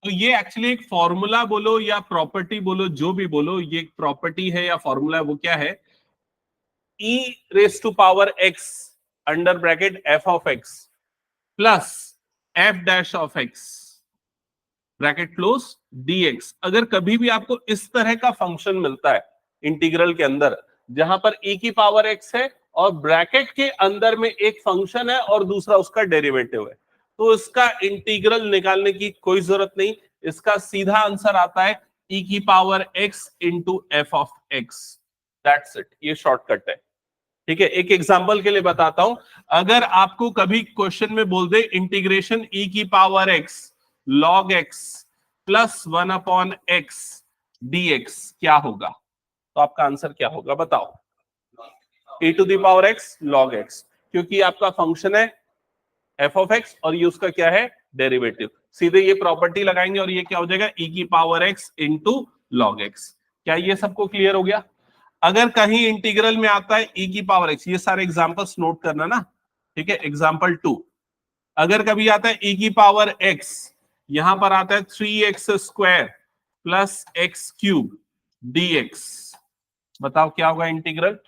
तो ये एक्चुअली एक फॉर्मूला बोलो या प्रॉपर्टी बोलो, जो भी बोलो, ये एक प्रॉपर्टी है या फॉर्मूला है। वो क्या है? e raise to power x under bracket f of x plus f dash of x bracket close dx। अगर कभी भी आपको इस तरह का फंक्शन मिलता है इंटीग्रल के अंदर, जहां पर e की पावर x है और ब्रैकेट के अंदर में एक फंक्शन है और दूसरा उसका डेरिवेटिव है, तो इसका इंटीग्रल निकालने की कोई जरूरत नहीं। इसका सीधा आंसर आता है e की power x into F of x। That's it, ये शॉर्टकट है। ठीक है, एक एग्जांपल के लिए बताता हूं। अगर आपको कभी क्वेश्चन में बोल दे इंटीग्रेशन e की power x log x plus 1 upon x dx, क्या होगा? तो आपका आंसर क्या होगा बताओ? e to the power x log x, क्योंकि आपका फंक्शन है f ऑफ x और ये उसका क्या है? डेरिवेटिव। सीधे ये प्रॉपर्टी लगाएंगे और ये क्या हो जाएगा? e की power x into log x। क्या ये सबको क्लियर हो गया? अगर कहीं इंटीग्रल में आता है e की पावर x, ये सारे एग्जांपल्स नोट करना ना, ठीक है। एग्जांपल 2, अगर कभी आता है e की पावर x, यहां पर आता है 3x square plus x cube dx, बताओ क्या होगा integral?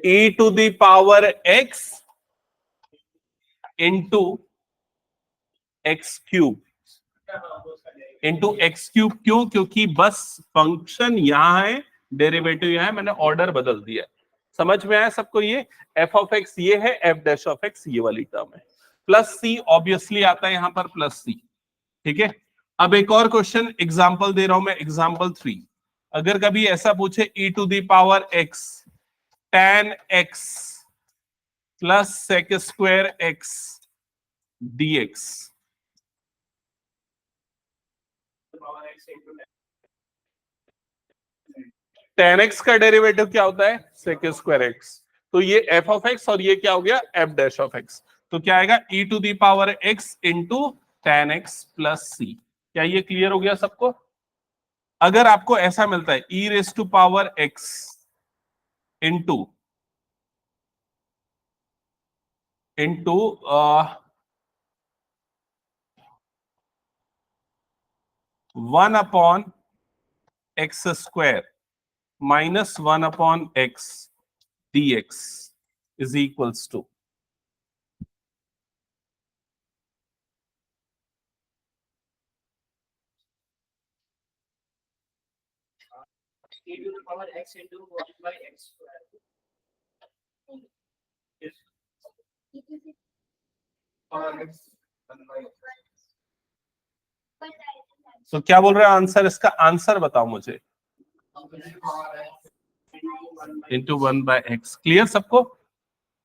e to the power x into x cube into x cube. क्यों? क्योंकि बस फंक्शन यहां है, डेरिवेटिव यहां है, मैंने ऑर्डर बदल दिया। समझ में आया सबको? ये एफ ऑफ एक्स ये है, एफ डैश ऑफ एक्स ये वाली टर्म है, प्लस सी ऑब्वियसली आता है यहां पर प्लस सी। ठीक है, अब एक और क्वेश्चन एग्जांपल दे रहा हूं मैं, एग्जांपल 3। अगर कभी ऐसा पूछे e to the power x tan x plus sec square x dx, tan x का डेरिवेटिव क्या होता है? sec square x। तो ये f ऑफ x और ये क्या हो गया? f dash of x। तो क्या आएगा? e to the power x into tan x plus C. क्या ये क्लियर हो गया सबको? अगर आपको ऐसा मिलता है e raise to power x into 1 upon x square minus 1 upon x dx is equals to, e to the power x into 1 by x square. तो क्या बोल रहे हो आंसर? इसका आंसर बताओ मुझे। Into 1 bye x. क्लियर सबको?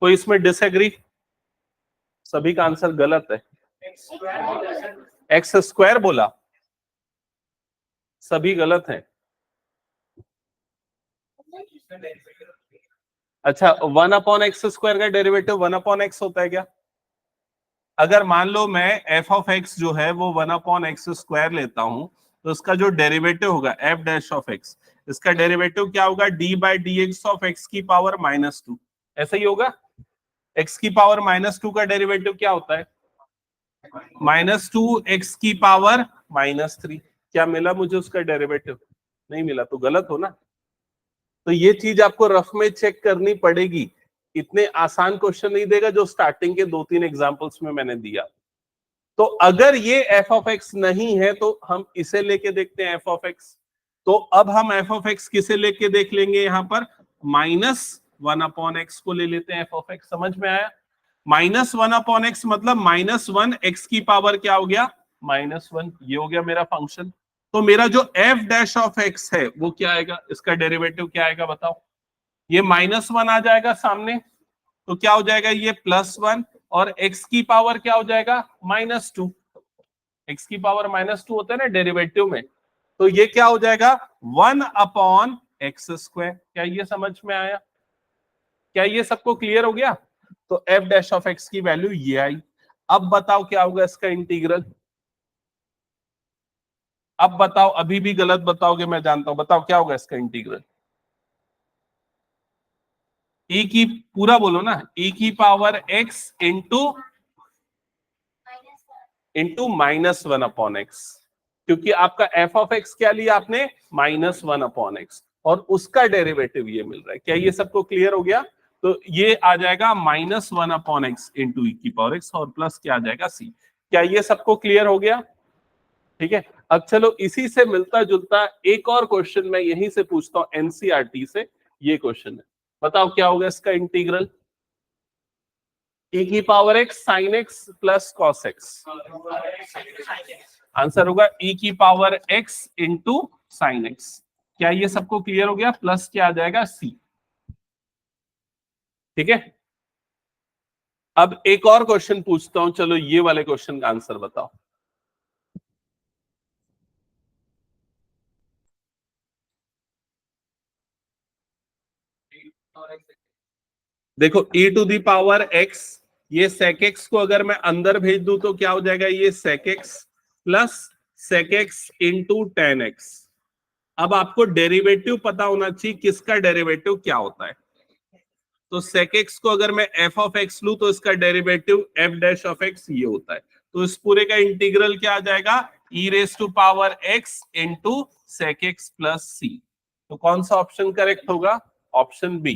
कोई इसमें डिसएग्री? सभी का आंसर गलत है। एक्स स्क्वायर बोला, सभी गलत है। अच्छा, 1 अपॉन एक्स स्क्वायर का डेरिवेटिव 1 अपॉन एक्स होता है क्या? अगर मान लो मैं एफ ऑफ एक्स जो है वो 1 अपॉन एक्स स्क्वायर लेता हूं, तो इसका जो डेरिवेटिव होगा एफ डैश ऑफ एक्स, इसका डेरिवेटिव क्या होगा? D by D x of x की पावर -2। ऐसा ही होगा। एक्स की पावर -2 का डेरिवेटिव क्या होता है? -2 एक्स की पावर -3। क्या मिला मुझे उसका डेरिवेटिव? नहीं मिला, तो गलत हो ना। तो ये चीज आपको रफ में चेक करनी पड़ेगी। इतने आसान क्वेश्चन नहीं देगा जो स्टार्टिंग के 2-3 एग्जांपल्स में मैंने दिया। तो अगर ये एफ ऑफ एक्स नहीं है तो हम इसे लेके देखते हैं एफ ऑफ एक्स। तो अब हम एफ ऑफ एक्स किसे लेके देख लेंगे? यहां पर -1 अपॉन एक्स को ले लेते हैं एफ ऑफ एक्स। समझ में आया? -1 अपॉन एक्स मतलब -1 एक्स की पावर क्या हो गया? -1। ये हो गया मेरा फंक्शन। तो मेरा जो एफ डैश ऑफ एक्स है वो क्या आएगा? इसका डेरिवेटिव क्या आएगा बताओ? ये -1 आ जाएगा सामने, तो क्या हो जाएगा? ये +1 और x की पावर क्या हो जाएगा? -2। x की पावर -2 होता है ना डेरिवेटिव में, तो ये क्या हो जाएगा? 1 अपॉन एक्स स्क्वायर। क्या ये समझ में आया? क्या ये सबको क्लियर हो गया? तो f डैश ऑफ x की वैल्यू ये आई। अब बताओ क्या होगा इसका इंटीग्रल? अब बताओ, अभी भी गलत बताओगे मैं जानता हूं, बताओ क्या होगा इसका इंटीग्रल? e की पूरा बोलो ना, e की पावर x इंटू -1/x, क्योंकि आपका f ऑफ x क्या लिया आपने, -1/x, और उसका डेरिवेटिव ये मिल रहा है। क्या ये सबको क्लियर हो गया? तो ये आ जाएगा -1/x इंटू e की पावर x और प्लस क्या आ जाएगा c। क्या ये सबको क्लियर हो गया? ठीक है। अब चलो इसी से मिलता जुलता एक और क्वेश्चन मैं यहीं से पूछता हूं, एनसीईआरटी से। ये क्वेश्चन है, बताओ क्या होगा इसका इंटीग्रल। e की power x sin x plus cos x, answer होगा e की power x into sine x। क्या ये सबको क्लियर हो गया? प्लस क्या आ जाएगा, c। ठीक है। अब एक और क्वेश्चन पूछता हूं, चलो ये वाले क्वेश्चन का आंसर बताओ। देखो e to the power x, ये sec x को अगर मैं अंदर भेज दूं तो क्या हो जाएगा, ये sec x plus sec x into ten x. अब आपको डेरिवेटिव पता होना चाहिए, किसका डेरिवेटिव क्या होता है। तो sec x को अगर मैं f ऑफ x लूं तो इसका derivative f dash of x ये होता है। तो इस पूरे का इंटीग्रल क्या आ जाएगा, e raise to power x into sec x plus c। तो कौन सा ऑप्शन करेक्ट होगा, ऑप्शन बी।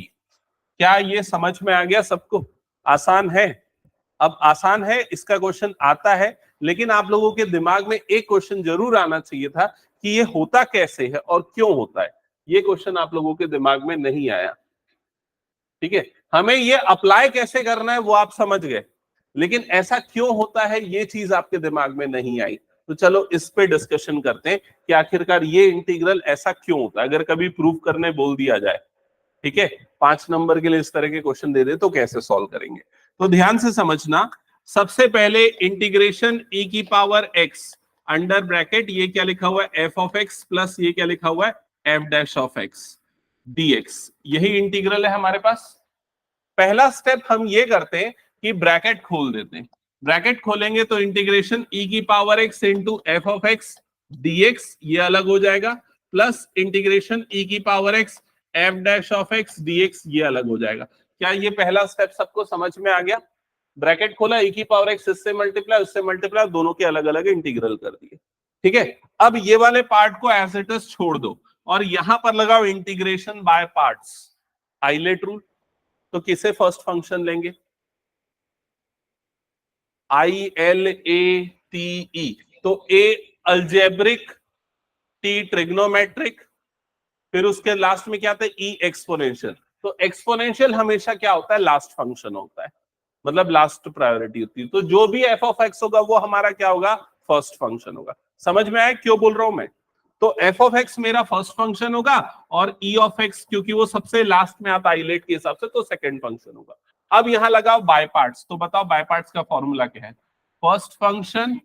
क्या ये समझ में आ गया सबको? आसान है। अब आसान है, इसका क्वेश्चन आता है, लेकिन आप लोगों के दिमाग में एक क्वेश्चन जरूर आना चाहिए था कि ये होता कैसे है और क्यों होता है। ये क्वेश्चन आप लोगों के दिमाग में नहीं आया। ठीक है, हमें ये अप्लाई कैसे करना है वो आप समझ गए, लेकिन ऐसा क्यों होता है ये चीज आपके दिमाग में नहीं आई। तो चलो इस पे डिस्कशन करते हैं कि आखिरकार ये इंटीग्रल ऐसा क्यों होता है। अगर कभी प्रूव करने बोल दिया जाए, ठीक है, 5 नंबर के लिए इस तरह के क्वेश्चन दे दे तो कैसे सॉल्व करेंगे। तो ध्यान से समझना, सबसे पहले इंटीग्रेशन e की पावर x अंडर ब्रैकेट, ये क्या लिखा हुआ है, f ऑफ x प्लस ये क्या लिखा हुआ है, f dash of x dx। यही इंटीग्रल है हमारे पास। पहला स्टेप हम ये करते हैं कि ब्रैकेट खोल देते हैं। ब्रैकेट खोलेंगे तो इंटीग्रेशन e की power x into F of x dx ये अलग हो जाएगा, प्लस इंटीग्रेशन e की power x F dash of x dx ये अलग हो जाएगा। क्या ये पहला स्टेप सबको समझ में आ गया? ब्रैकेट खोला, e की पावर x इससे मल्टीप्लाई उससे मल्टीप्लाई, दोनों के अलग अलग इंटीग्रल कर दिए। ठीक है, अब ये वाले पार्ट को एज इट इज छोड़ दो और यहां पर लगाओ integration by parts, ILATE rule. तो किसे फर्स्ट फंक्शन लेंगे, ILATE, तो A अल्जेब्रिक, T ट्रिग्नोमेट्रिक, फिर उसके लास्ट में क्या आता है, E एक्सपोनेंशियल। तो एक्सपोनेंशियल हमेशा क्या होता है, लास्ट फंक्शन होता है, मतलब लास्ट प्रायोरिटी होती है। तो जो भी f ऑफ x होगा वो हमारा क्या होगा, फर्स्ट फंक्शन होगा। समझ में आया क्यों बोल रहा हूं मैं? तो f ऑफ x मेरा फर्स्ट फंक्शन होगा और E ऑफ x क्योंकि वो सबसे लास्ट में आता है आइलेट के हिसाब से, तो सेकंड फंक्शन होगा। अब यहां लगाओ बाय पार्ट्स, तो बताओ बाय पार्ट्स का फॉर्मूला क्या है, फर्स्ट फंक्शन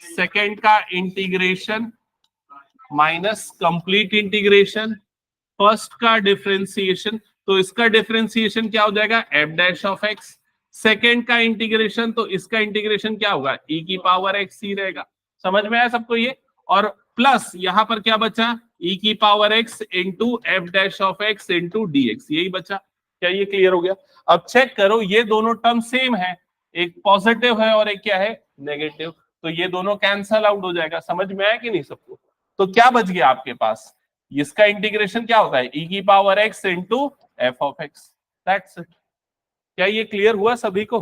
सेकंड का integration minus complete integration first का डिफरेंशिएशन। तो इसका डिफरेंशिएशन क्या हो जाएगा, F dash of x. Second का इंटीग्रेशन, तो इसका इंटीग्रेशन क्या होगा, ई की पावर एक्स ही रहेगा। समझ में आया सबको ये? और प्लस यहां पर क्या बचा, ई की power x into F dash of x into D x, यही बचा। क्या ये क्लियर हो गया? अब चेक करो, ये दोनों टर्म सेम है, एक पॉजिटिव है और एक क्या है, नेगेटिव। तो ये दोनों कैंसल आउट हो जाएगा। समझ में आया कि नहीं सबको? तो क्या बच गया आपके पास, इसका इंटीग्रेशन क्या होता है, e की power x into F of x, that's it. क्या ये क्लियर हुआ सभी को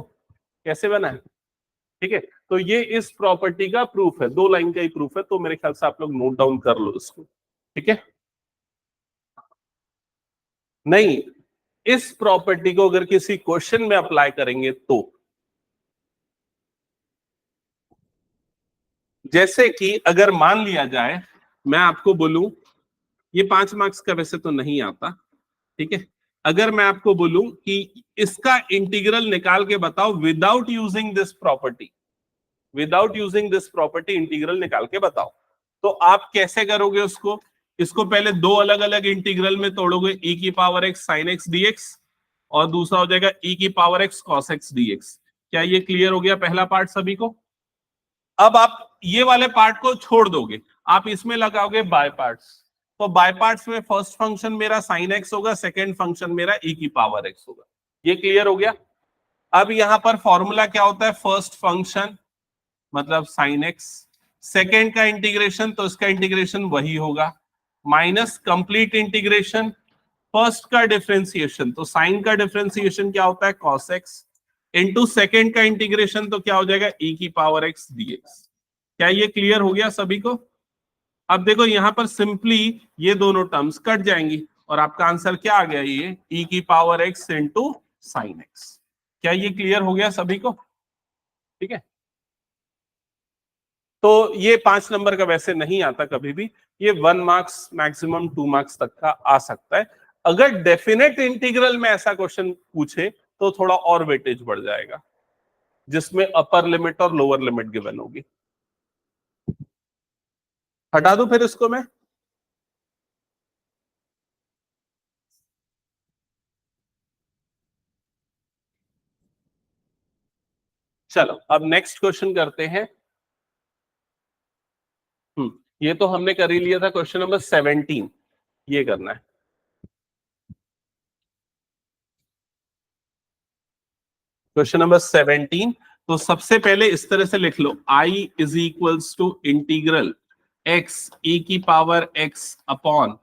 कैसे बना है? ठीक है, तो ये इस प्रॉपर्टी का प्रूफ है, 2 लाइन का ही प्रूफ है, तो मेरे ख्याल से आप लोग नोट डाउन कर लो इसको। ठीक है, नहीं, इस प्रॉपर्टी को अगर किसी क्वेश्चन में अप्लाई करेंगे तो, जैसे कि अगर मान लिया जाए मैं आपको बोलूं, ये 5 मार्क्स का वैसे तो नहीं आता, ठीक है, अगर मैं आपको बोलूं कि इसका इंटीग्रल निकाल के बताओ without using this property, without using this property integral निकाल के बताओ, तो आप कैसे करोगे उसको? इसको पहले 2 अलग अलग इंटीग्रल में तोड़ोगे, e की power x sin x dx और दूसरा हो जाएगा e की power x cos x dx। क्या ये क्लियर हो गया पहला पार्ट सभी को? अब आप ये वाले पार्ट को छोड़ दोगे, आप इसमें लगाओगे बाय पार्ट्स, तो बाय पार्ट्स में फर्स्ट फंक्शन मेरा साइन एक्स होगा, सेकेंड फंक्शन मेरा e की पावर x होगा। ये क्लियर हो गया। अब यहां पर फॉर्मूला क्या होता है, फर्स्ट फंक्शन मतलब साइन एक्स, सेकेंड का इंटीग्रेशन तो इसका इंटीग्रेशन वही होगा, माइनस कंप्लीट इंटीग्रेशन फर्स्ट का डिफरेंशिएशन, तो साइन का डिफरेंशिएशन क्या होता है cos x, इनटू सेकेंड का इंटीग्रेशन तो क्या हो जाएगा e की पावर x dx। क्या ये क्लियर हो गया सभी को? अब देखो यहां पर सिंपली ये दोनों टर्म्स कट जाएंगी और आपका आंसर क्या आ गया, ये e की power x into sine x। क्या ये क्लियर हो गया सभी को? ठीक है, तो ये 5 नंबर का वैसे नहीं आता कभी भी, ये 1 मार्क्स मैक्सिमम 2 मार्क्स तक का आ सकता है। अगर डेफिनेट इंटीग्रल में ऐसा क्वेश्चन पूछे तो थोड़ा और वेटेज बढ़ जाएगा, जिसमें अपर लिमिट और लोअर लिमिट गिवन होगी। हटा दूं फिर इसको मैं? चलो अब नेक्स्ट क्वेश्चन करते हैं। ये तो हमने कर ही लिया था, क्वेश्चन नंबर 17 ये करना है। क्वेश्चन नंबर 17, तो सबसे पहले इस तरह से लिख लो, I is equals to integral x e की power x upon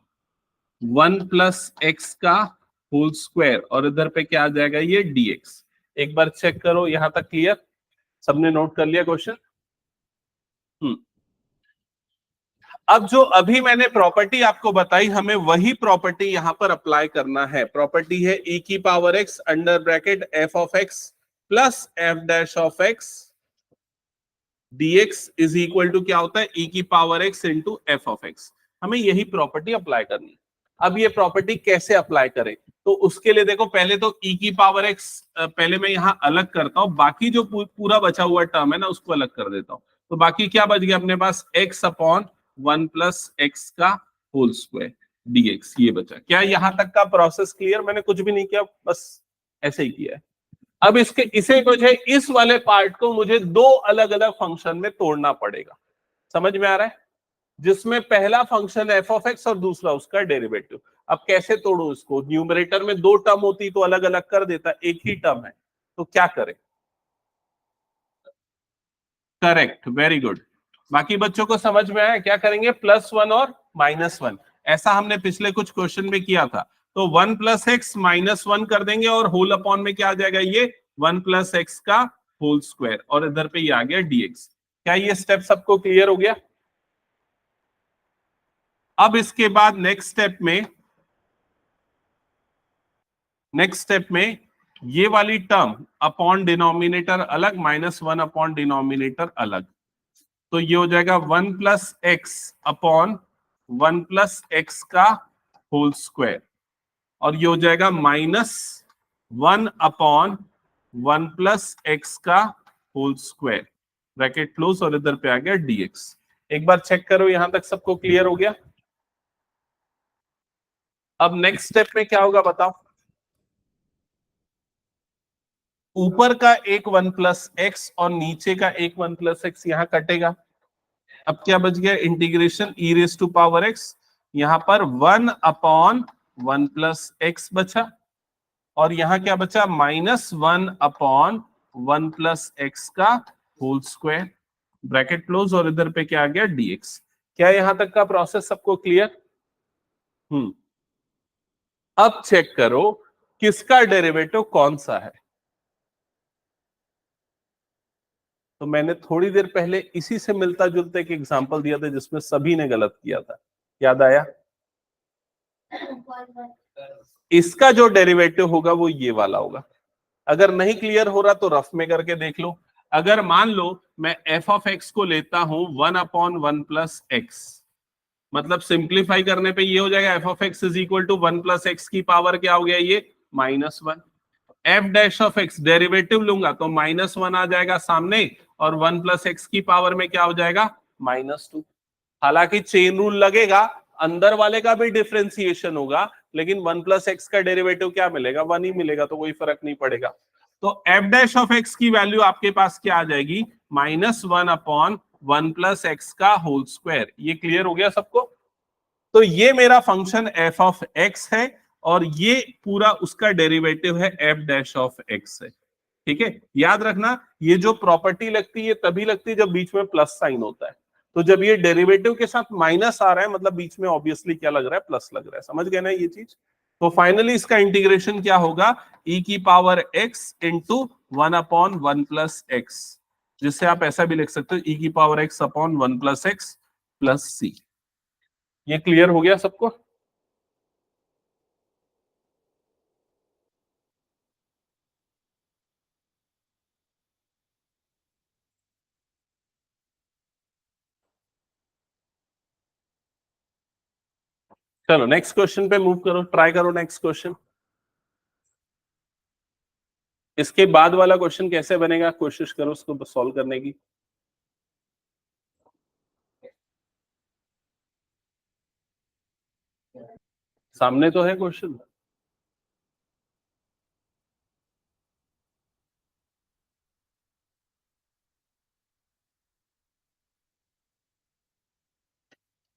1 plus x का होल स्क्वायर, और इधर पे क्या आ जाएगा ये dx। एक बार चेक करो, यहां तक क्लियर? सबने नोट कर लिया क्वेश्चन? अब जो अभी मैंने प्रॉपर्टी आपको बताई, हमें वही प्रॉपर्टी यहां पर अप्लाई करना है। प्रॉपर्टी है e की power x under bracket f of x plus f dash of x dx is equal to क्या होता है e की power x into f of x। हमें यही प्रॉपर्टी अप्लाई करनी। अब ये प्रॉपर्टी कैसे अप्लाई करें, तो उसके लिए देखो पहले तो e की पावर x पहले मैं यहां अलग करता हूं, बाकी जो पूरा बचा हुआ टर्म है ना उसको अलग कर देता हूं। तो बाकी क्या बच गया अपने पास, x अपॉन 1 प्लस एक्स का होल स्क्वायर dx, ये बचा। क्या यहां तक का प्रोसेस क्लियर? मैंने कुछ भी नहीं किया, बस ऐसे ही किया है। अब इसे कुछ है, इस वाले पार्ट को मुझे दो अलग अलग फंक्शन में तोड़ना पड़ेगा। समझ में आ रहा है? जिसमें पहला फंक्शन एफ ऑफ एक्स और दूसरा उसका डेरिवेटिव। अब कैसे तोड़ू इसको? न्यूमरेटर में दो टर्म होती तो अलग अलग कर देता, एक ही टर्म है, तो क्या करें? Correct, very good. बाकी बच्चों को समझ में आया क्या करेंगे? +1 और -1, ऐसा हमने पिछले कुछ क्वेश्चन में किया था। तो 1 प्लस एक्स -1 कर देंगे और होल अपॉन में क्या आ जाएगा, ये 1 प्लस एक्स का होल स्क्वायर, और इधर पे ये आ गया dx। क्या ये स्टेप सबको क्लियर हो गया? अब इसके बाद नेक्स्ट स्टेप में ये वाली टर्म अपॉन डिनोमिनेटर अलग, -1 अपॉन डिनोमिनेटर अलग, तो ये हो जाएगा 1 plus x upon 1 plus x का होल स्क्वायर, और ये हो जाएगा -1 अपॉन 1 प्लस एक्स का होल स्क्वायर, ब्रैकेट क्लोज, और इधर पे आ गया dx। एक बार चेक करो यहां तक सबको क्लियर हो गया? अब नेक्स्ट स्टेप में क्या होगा बताओ? ऊपर का एक 1 प्लस एक्स और नीचे का एक 1 प्लस एक्स यहां कटेगा। अब क्या बच गया? Integration e raise to power x, यहां पर 1 अपॉन 1 प्लस एक्स बचा, और यहां क्या बचा? -1 अपॉन 1 प्लस एक्स का होल स्क्वायर, ब्रैकेट क्लोज, और इधर पे क्या आ गया dx। क्या यहां तक का प्रोसेस सबको क्लियर? अब चेक करो किसका डेरिवेटिव कौन सा है। तो मैंने थोड़ी देर पहले इसी से मिलता जुलता एक एग्जांपल दिया था जिसमें सभी ने गलत किया था, याद आया? इसका जो डेरिवेटिव होगा वो ये वाला होगा। अगर नहीं क्लियर हो रहा तो रफ में करके देख लो। अगर मान लो मैं एफ ऑफ एक्स को लेता हूं 1 अपॉन 1 प्लस एक्स, मतलब सिंप्लीफाई करने पे ये हो जाएगा f of x is equal to 1 plus x की पावर क्या हो गया, ये -1। F dash of x derivative लूंगा तो -1 आ जाएगा सामने, और 1 प्लस एक्स की पावर में क्या हो जाएगा, -2। हालांकि चेन रूल लगेगा, अंदर वाले का भी डिफरेंशिएशन होगा, लेकिन 1 प्लस एक्स का डेरिवेटिव क्या मिलेगा, 1 ही मिलेगा, तो कोई फर्क नहीं पड़ेगा। तो एफ डैश ऑफ एक्स की वैल्यू आपके पास क्या आ जाएगी, -1 अपॉन 1 प्लस एक्स का होल स्क्वायर। ये क्लियर हो गया सबको? तो ये मेरा फंक्शन एफ ऑफ एक्स है और ये पूरा उसका डेरिवेटिव है एफ डैश ऑफ एक्स है। ठीक है, याद रखना ये जो प्रॉपर्टी लगती है तभी लगती है जब बीच में प्लस साइन होता है। तो जब ये डेरिवेटिव के साथ माइनस आ रहा है मतलब बीच में ऑब्वियसली क्या लग रहा है, प्लस लग रहा है। समझ गए ना ये चीज? तो फाइनली इसका इंटीग्रेशन क्या होगा, e की power x into 1/1 plus x, जिससे आप ऐसा भी लिख सकते हो e की power x upon 1 plus x plus C. ये क्लियर हो गया सबको? चलो नेक्स्ट क्वेश्चन पे मूव करो, ट्राई करो नेक्स्ट क्वेश्चन। इसके बाद वाला क्वेश्चन कैसे बनेगा, कोशिश करो उसको सॉल्व करने की। सामने तो है question.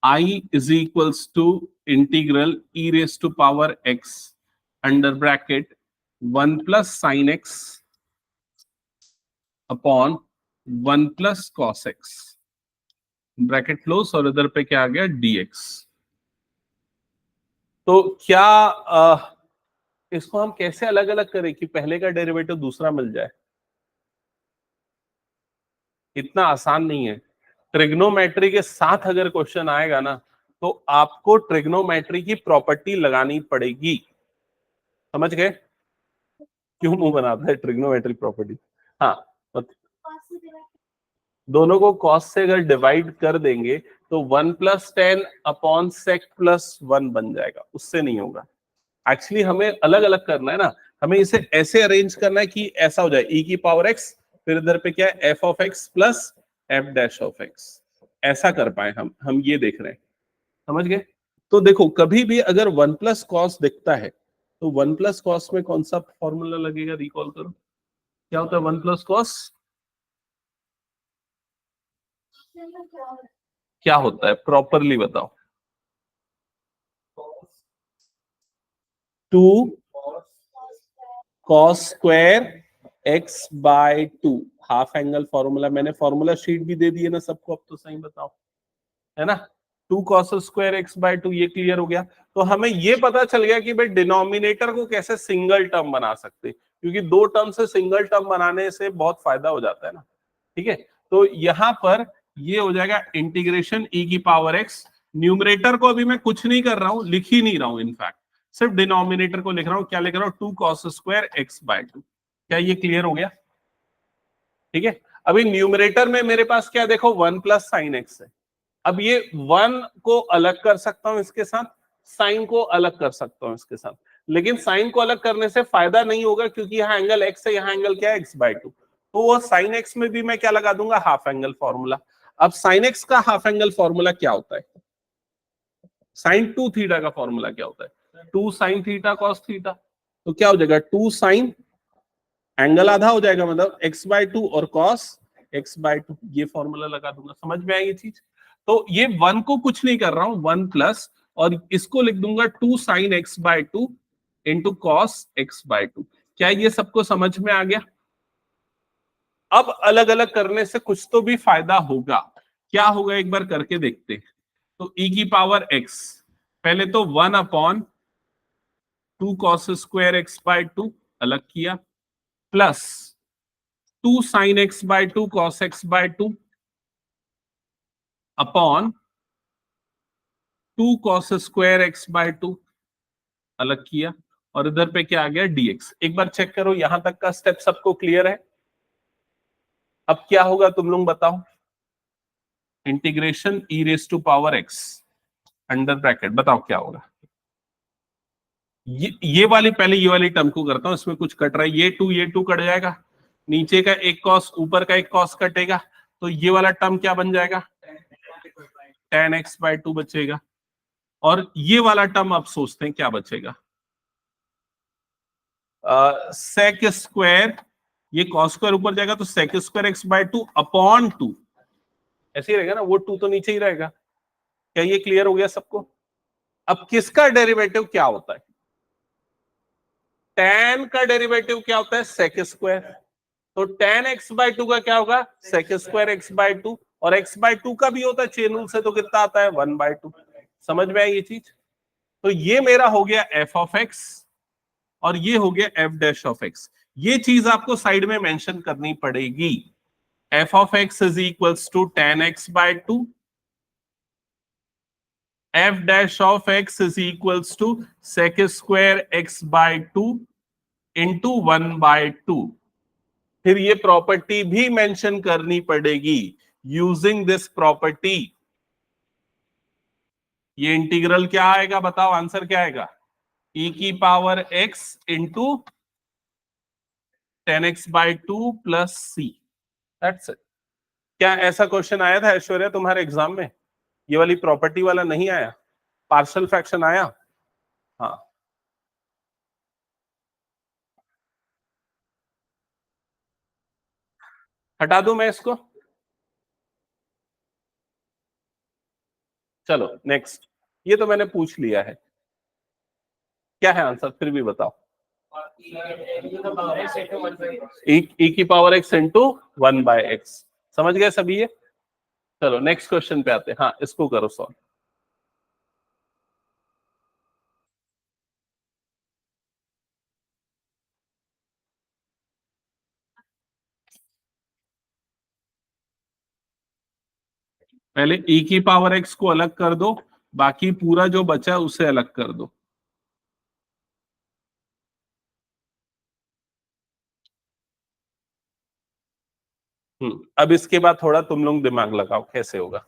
I is equals to integral e raised to power x under bracket 1 plus sin x upon 1 plus cos x bracket close, और इधर पे क्या आ गया dx। तो क्या इसको हम कैसे अलग अलग करें कि पहले का डेरिवेटिव दूसरा मिल जाए? इतना आसान नहीं है। ट्रिग्नोमेट्री के साथ अगर क्वेश्चन आएगा ना तो आपको ट्रिग्नोमेट्री की प्रॉपर्टी लगानी पड़ेगी। समझ गए? क्यों मुंह बनाता है? Trigonometry property. हाँ, दोनों को कॉस से अगर डिवाइड कर देंगे तो 1 प्लस 10 अपॉन सेक प्लस 1 बन जाएगा, उससे नहीं होगा। एक्चुअली हमें अलग अलग करना है ना, हमें इसे ऐसे अरेंज करना है कि ऐसा हो जाए e की पावर x, फिर इधर पे क्या है f of x plus f dash of x, ऐसा कर पाए हम ये देख रहे हैं। समझ गए? तो देखो कभी भी अगर 1 प्लस कॉस दिखता है तो 1 प्लस कॉस में कौन सा फॉर्मूला लगेगा, रिकॉल करो। क्या होता है 1 प्लस कॉस? क्या होता है प्रॉपरली बताओ। 2 cos square x by 2, half angle formula. मैंने फॉर्मूला शीट भी दे दी है ना सबको, अब तो सही बताओ, है ना? 2 कॉस स्क्वायर एक्स बाय 2, ये क्लियर हो गया। तो हमें ये पता चल गया कि भाई डिनोमिनेटर को कैसे सिंगल टर्म बना सकते, क्योंकि दो टर्म से सिंगल टर्म बनाने से बहुत फायदा हो जाता है ना। ठीक है, तो यहां पर ये हो जाएगा इंटीग्रेशन e की पावर x। न्यूमरेटर को अभी मैं कुछ नहीं कर रहा हूं, लिख ही नहीं रहा हूं, इनफैक्ट सिर्फ डिनोमिनेटर को लिख रहा हूं। क्या लिख रहा हूं? 2 कॉस स्क्वायर एक्स बाय 2। क्या ये क्लियर हो गया? ठीक है, अभी न्यूमरेटर में मेरे पास क्या देखो 1 प्लस साइन एक्स है। अब ये 1 को अलग कर सकता हूं इसके साथ, साइन को अलग कर सकता हूं इसके साथ, लेकिन साइन को अलग करने से फायदा नहीं होगा क्योंकि यहाँ एंगल x है, यहाँ एंगल क्या है x बाय 2। तो वो साइन x में भी मैं क्या लगा दूंगा, हाफ एंगल फॉर्मूला। अब साइन x का हाफ एंगल फॉर्मूला क्या होता है? साइन 2 थीटा का फॉर्मूला क्या होता है? 2 साइन थीटा कॉस थीटा। तो क्या हो जाएगा 2 साइन, एंगल आधा हो जाएगा मतलब x बाय 2 और कॉस x बाय 2, ये फॉर्मूला लगा दूंगा। समझ में आई ये चीज? तो ये 1 को कुछ नहीं कर रहा हूं, 1 प्लस, और इसको लिख दूंगा 2 sine x by 2 into cos x by 2। क्या ये सबको समझ में आ गया? अब अलग अलग करने से कुछ तो भी फायदा होगा। क्या होगा एक बार करके देखते हैं। तो e की पावर x, पहले तो 1 upon 2 cos square x by 2 अलग किया, plus 2 sine x by 2 cos x by 2 upon 2 cos square x by 2 अलग किया, और इधर पे क्या आ गया dx। एक बार चेक करो यहां तक का स्टेप सबको क्लियर है? अब क्या होगा तुम लोग बताओ। Integration e raise to power x under bracket, बताओ क्या होगा। ये वाली, पहले ये वाली टर्म को करता हूं, इसमें कुछ कट रहा है। ये 2 कट जाएगा, नीचे का एक कॉस ऊपर का एक कॉस कटेगा, तो ये वाला टर्म क्या बन जाएगा, tan x बाय 2 बचेगा। और ये वाला टर्म अब सोचते हैं क्या बचेगा, सेक स्क्वायर, ये कॉस स्क्वायर ऊपर जाएगा तो sec square x by 2 upon 2, ऐसे ही रहेगा ना, वो 2 तो नीचे ही रहेगा। क्या ये क्लियर हो गया सबको? अब किसका डेरिवेटिव क्या होता है? tan का डेरिवेटिव क्या होता है? Sec square. तो tan x/2 का क्या होगा? सेक स्क्वायर x/2, और x/2 का भी होता है चेन रूल से, तो कितना आता है? 1/2। समझ में आई ये चीज? तो ये मेरा हो गया f ऑफ x, और ये हो गया f डैश ऑफ x। ये चीज आपको साइड में मेंशन करनी पड़ेगी। f of x is equals to tan x/2, f dash of x is equals to sec square x/2 into 1/2। फिर ये प्रॉपर्टी भी मेंशन करनी पड़ेगी। यूजिंग दिस प्रॉपर्टी ये इंटीग्रल क्या आएगा? बताओ, आंसर क्या आएगा? e की power x into tan x/2 plus c। That's it. क्या ऐसा क्वेश्चन आया था ऐश्वर्या तुम्हारे एग्जाम में? ये वाली प्रॉपर्टी वाला नहीं आया? पार्शियल फ्रैक्शन आया? हाँ। हटा दूं मैं इसको? चलो नेक्स्ट। ये तो मैंने पूछ लिया है। क्या है आंसर? फिर भी बताओ। e की पावर x इंटू 1/x। समझ गए सभी ये? चलो नेक्स्ट क्वेश्चन पे आते हैं। हाँ, इसको करो सॉल्व। पहले e की पावर x को अलग कर दो, बाकी पूरा जो बचा उसे अलग कर दो। अब इसके बाद थोड़ा तुम लोग दिमाग लगाओ कैसे होगा।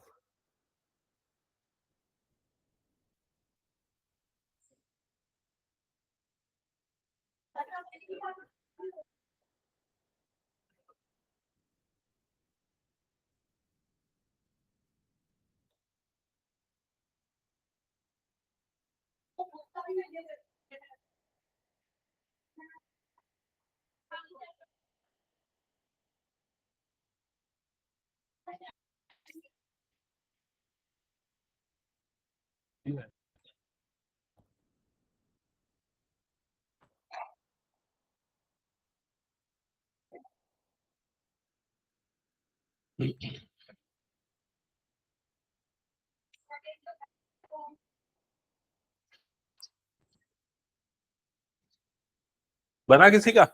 बना किसी का?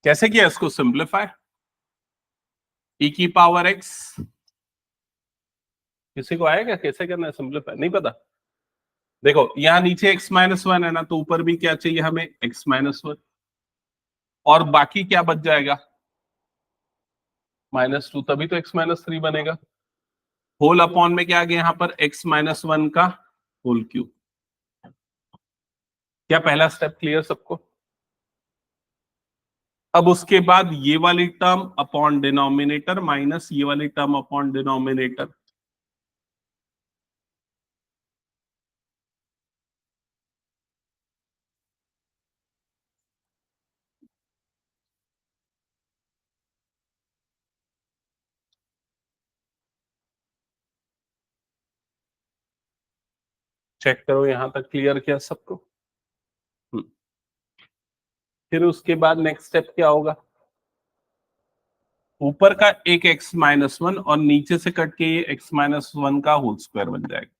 कैसे किया इसको सिंप्लीफाई? e की पावर x, किसी को आएगा कैसे करना है सिंप्लीफाई? नहीं पता? देखो यहाँ नीचे x-1 है ना, तो ऊपर भी क्या चाहिए हमें? x-1, और बाकी क्या बच जाएगा? -2, तभी तो x-3 बनेगा। होल अपॉन में क्या आ गया यहाँ पर? x-1 का होल क्यूब। क्या पहला स्टेप क्लियर सबको? अब उसके बाद ये वाली टर्म अपॉन डिनोमिनेटर माइनस ये वाली टर्म अपॉन डिनोमिनेटर। चेक करो यहां तक क्लियर किया सबको? फिर उसके बाद नेक्स्ट स्टेप क्या होगा? ऊपर का एक x-1 और नीचे से कट के ये x-1 का होल स्क्वायर बन जाएगा।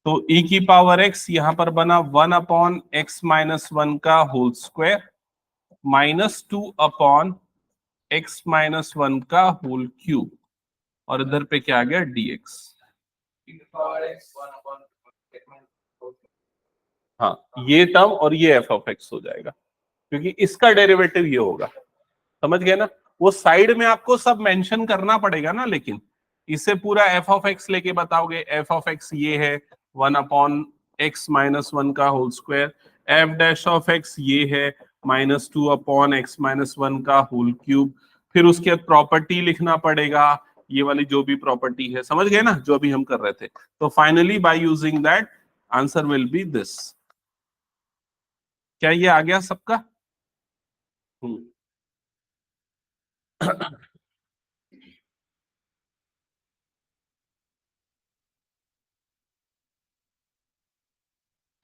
तो e की पावर x यहां पर बना 1 अपॉन x-1 का होल स्क्वायर -2 अपॉन x-1 का होल क्यूब, और इधर पे क्या आ गया? dx। हाँ, ये टर्म और ये f ऑफ x हो जाएगा, क्योंकि इसका डेरिवेटिव ये होगा। समझ गए ना? वो साइड में आपको सब मेंशन करना पड़ेगा ना, लेकिन इसे पूरा f ऑफ x लेके बताओगे। f ऑफ x ये है 1 अपॉन x-1 का whole square, f dash of x ये है -2 अपॉन x-1 का होल क्यूब। फिर उसके बाद प्रॉपर्टी लिखना पड़ेगा, ये वाली जो भी प्रॉपर्टी है। समझ गए ना जो अभी हम कर रहे थे? तो finally by using that answer will be this. क्या ये आ गया सबका? हम्म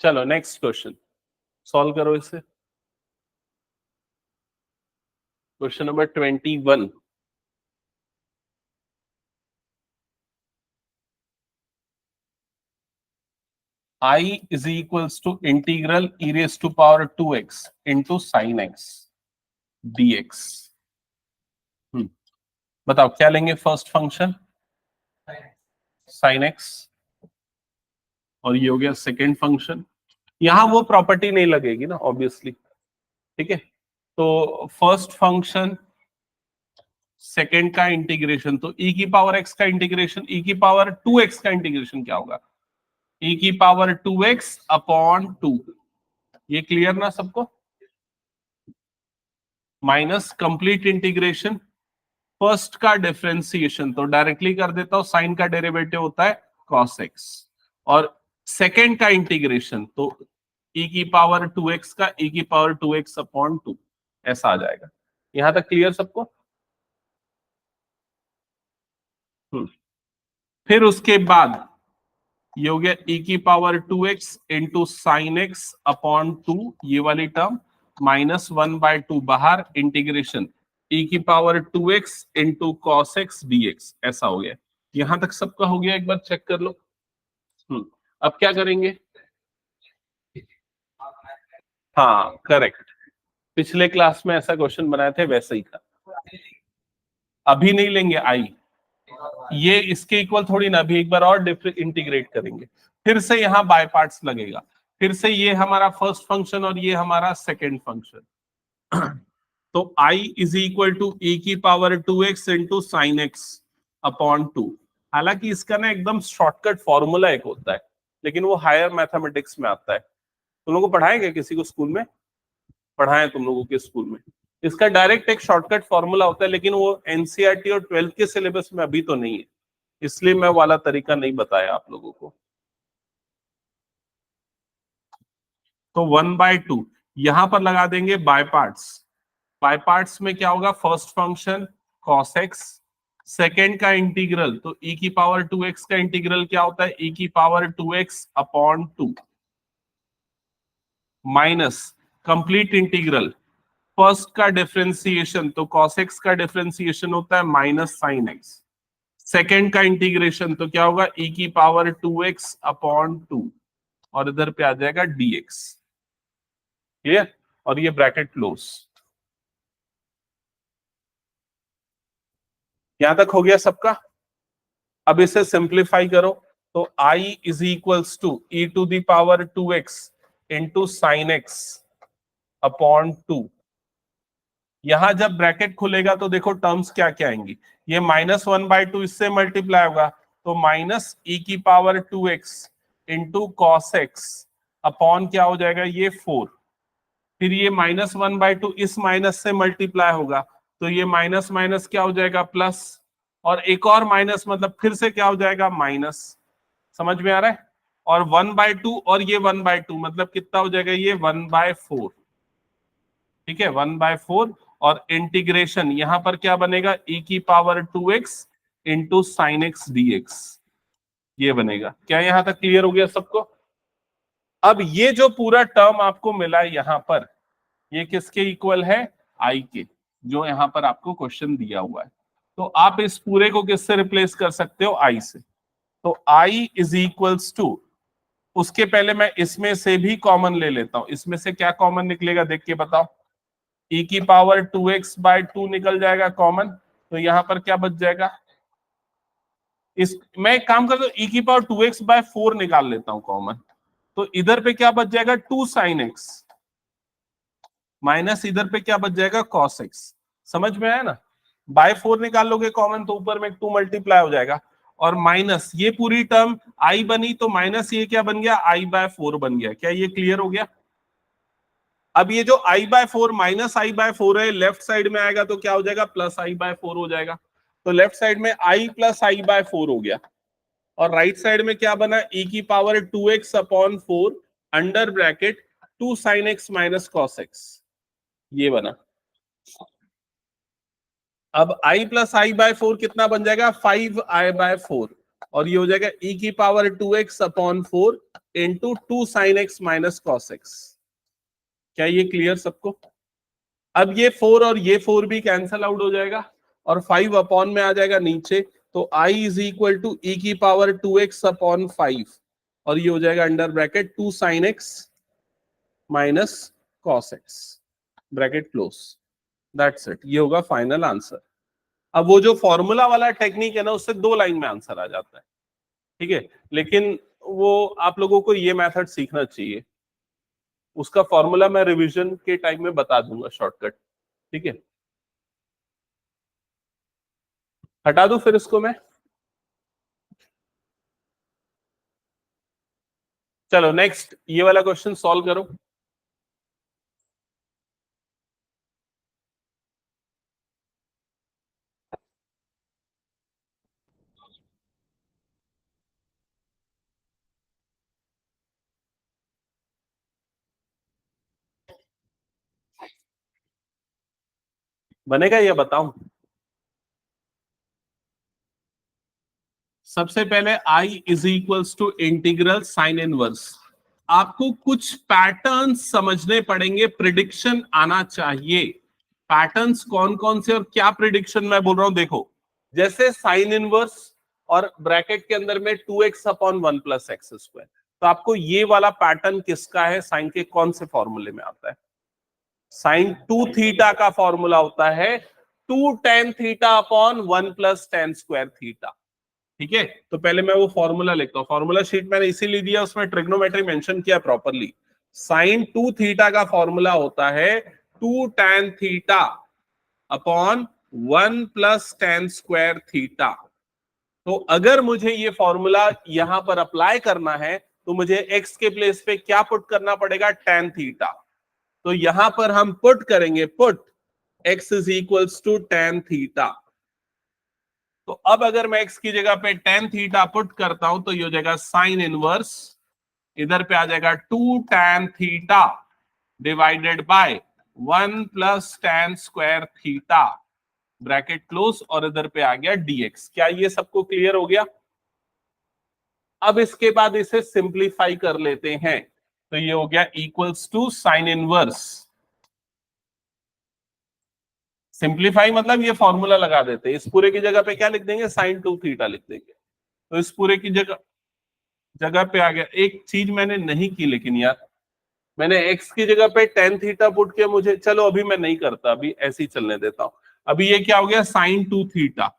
चलो नेक्स्ट क्वेश्चन सॉल्व करो इसे। Question number 21। I is equals to integral e raised to power 2x into sin x dx। बताओ क्या लेंगे फर्स्ट फंक्शन sin x, और ये हो गया सेकेंड फंक्शन। यहां वो प्रॉपर्टी नहीं लगेगी ना ऑब्वियसली, ठीक है। तो फर्स्ट फंक्शन सेकेंड का इंटीग्रेशन, तो e की पावर x का इंटीग्रेशन, e की पावर 2x का इंटीग्रेशन क्या होगा, e की पावर 2x अपॉन 2। ये क्लियर ना सबको? माइनस कंप्लीट इंटीग्रेशन फर्स्ट का डिफरेंशिएशन, तो डायरेक्टली कर देता हूं, साइन का डेरिवेटिव होता है cos x, और सेकेंड का इंटीग्रेशन तो e की पावर 2x का e की पावर 2x अपॉन 2 ऐसा आ जाएगा। यहां तक क्लियर सबको? फिर उसके बाद ये हो गया e की power 2x into sine x upon 2, ये वाली टर्म माइनस 1/2 बाहर, इंटीग्रेशन e की power 2x into cos x dx ऐसा हो गया। यहां तक सबका हो गया, एक बार चेक कर लो। अब क्या करेंगे? हाँ करेक्ट, पिछले क्लास में ऐसा क्वेश्चन बनाए थे वैसे ही था। अभी नहीं लेंगे आई, ये इसके इक्वल थोड़ी ना, अभी एक बार और इंटीग्रेट करेंगे, फिर से यहाँ बाय पार्ट्स लगेगा, फिर से ये हमारा फर्स्ट फंक्शन और ये हमारा सेकेंड फंक्शन। तो i is equal to e की power 2x into sine x upon 2। हालांकि इसका ना एकदम शॉर्टकट फॉर्मूला एक होता है, लेकिन वो हायर मैथमेटिक्स में आता है। तुम लोगों को पढ़ाएंगे किसी को स्कूल में? पढ़ाएं तुम लोगों के स्कूल में? इसका डायरेक्ट एक शॉर्टकट फॉर्मूला होता है, लेकिन वो एनसीईआरटी और 12th के सिलेबस में अभी तो नहीं है, इसलिए मैं वाला तरीका नहीं बताया आप लोगों को। तो 1/2 यहां पर लगा देंगे बाय पार्ट्स। बाय पार्ट्स में क्या होगा, first function cos x, second का इंटीग्रल तो e की पावर 2x का इंटीग्रल क्या होता है, e की power 2x upon 2, minus complete integral first का डिफरेंशिएशन तो cos x का डिफरेंशिएशन होता है माइनस साइन x, सेकेंड का इंटीग्रेशन तो क्या होगा, e की पावर 2x अपॉन 2, और इधर पे आ जाएगा dx। क्लियर? और ये ब्रैकेट क्लोज। यहां तक हो गया सबका? अब इसे सिंप्लीफाई करो, तो i is equals to e to the power 2x into sine x upon 2। यहां जब ब्रैकेट खुलेगा तो देखो टर्म्स क्या क्या आएंगी, ये -1/2 इससे मल्टीप्लाई होगा, तो माइनस e की power 2x into cos x upon क्या हो जाएगा, ये 4। फिर ये -1/2 इस माइनस से मल्टीप्लाई होगा, तो ये माइनस माइनस क्या हो जाएगा, प्लस, और एक और माइनस मतलब फिर से क्या हो जाएगा, माइनस। समझ में आ रहा है? और 1/2 और ये 1/2 मतलब कितना हो जाएगा, ये 1/4। ठीक है, 1/4, और इंटीग्रेशन यहां पर क्या बनेगा, e की power 2x into sine x dx ये बनेगा। क्या यहां तक क्लियर हो गया सबको? अब ये जो पूरा टर्म आपको मिला है यहां पर, ये किसके इक्वल है, i के, जो यहां पर आपको क्वेश्चन दिया हुआ है। तो आप इस पूरे को किससे रिप्लेस कर सकते हो, i से। तो i इज इक्वल्स टू, उसके पहले मैं इसमें से भी कॉमन ले लेता हूं, इसमें से क्या कॉमन निकलेगा देख के बताओ, e की पावर 2x/2 निकल जाएगा कॉमन, तो यहां पर क्या बच जाएगा, इस मैं एक काम करता हूं, e की पावर 2x/4 निकाल लेता हूं कॉमन, तो इधर पे क्या बच जाएगा, 2 sin x, माइनस इधर पे क्या बच जाएगा, cos x। समझ में आया ना? बाय 4 निकाल लोगे कॉमन तो ऊपर में 2 मल्टीप्लाई हो जाएगा, और माइनस ये पूरी टर्म i बनी, तो माइनस ये क्या बन गया, i/4 बन गया। क्या ये क्लियर हो गया? अब ये जो i/4 माइनस i/4 है, लेफ्ट साइड में आएगा तो क्या हो जाएगा, प्लस i/4 हो जाएगा। तो लेफ्ट साइड में i प्लस i/4 हो गया, और राइट साइड में क्या बना, e की power 2x upon 4 under bracket 2 sin x minus cos x, ये बना। अब i प्लस i/4 कितना बन जाएगा, 5i/4, और ये हो जाएगा e की power 2x upon 4 into 2 sine x minus cos x. क्या ये क्लियर सबको? अब ये 4 और ये 4 भी कैंसल आउट हो जाएगा और 5 अपॉन में आ जाएगा नीचे, तो i is equal to e की पावर 2x अपॉन 5 और ये हो जाएगा under bracket 2 sine x minus cos x, bracket close. That's it, ये होगा फाइनल आंसर। अब वो जो फॉर्मूला वाला टेक्निक है ना, उससे 2 लाइन में आंसर आ जाता है, ठीक है, लेकिन वो आप लोगों को ये मेथड सीखना चाहिए। उसका फॉर्मूला मैं रिवीजन के टाइम में बता दूंगा शॉर्टकट, ठीक है। हटा दूं फिर इसको मैं? चलो नेक्स्ट ये वाला क्वेश्चन सॉल्व करो। बनेगा या बताऊं? सबसे पहले i is equals to integral sine inverse. आपको कुछ पैटर्न्स समझने पड़ेंगे, प्रिडिक्शन आना चाहिए। पैटर्न्स कौन कौन से और क्या प्रिडिक्शन मैं बोल रहा हूं देखो। जैसे साइन इनवर्स और ब्रैकेट के अंदर में 2x upon 1 plus x square, तो आपको ये वाला पैटर्न किसका है, साइन के कौन से फॉर्मूले में आता है? साइन 2 थीटा का फॉर्मूला होता है 2 tan theta upon 1 plus tan square theta, ठीक है। तो पहले मैं वो फॉर्मूला लिखता हूँ, फॉर्मूला शीट मैंने इसीलिए दिया, उसमें ट्रिग्नोमेट्री मेंशन किया प्रॉपरली। साइन 2 थीटा का फॉर्मूला होता है 2 tan theta upon 1 plus tan square theta. तो अगर मुझे ये फॉर्मूला यहां पर अप्लाई करना है तो मुझे x के प्लेस पे क्या पुट करना पड़ेगा, tan थीटा। तो यहां पर हम पुट करेंगे, put x is equals to tan theta. तो अब अगर मैं x की जगह पे tan थीटा पुट करता हूं तो ये हो जाएगा साइन इनवर्स, इधर पे आ जाएगा 2 tan theta divided by 1 plus tan square theta, bracket close, और इधर पे आ गया dx। क्या ये सबको क्लियर हो गया? अब इसके बाद इसे सिंप्लीफाई कर लेते हैं, तो ये हो गया equals to sine inverse. Simplify मतलब ये फॉर्मूला लगा देते हैं, इस पूरे की जगह पे क्या लिख देंगे, साइन 2 थीटा लिख देंगे। तो इस पूरे की जगह जगह पे आ गया। एक चीज मैंने नहीं की लेकिन यार, मैंने x की जगह पे tan थीटा पुट किया, मुझे, चलो अभी मैं नहीं करता, अभी ऐसे ही चलने देता हूं। अभी ये क्या हो गया, साइन 2 थीटा,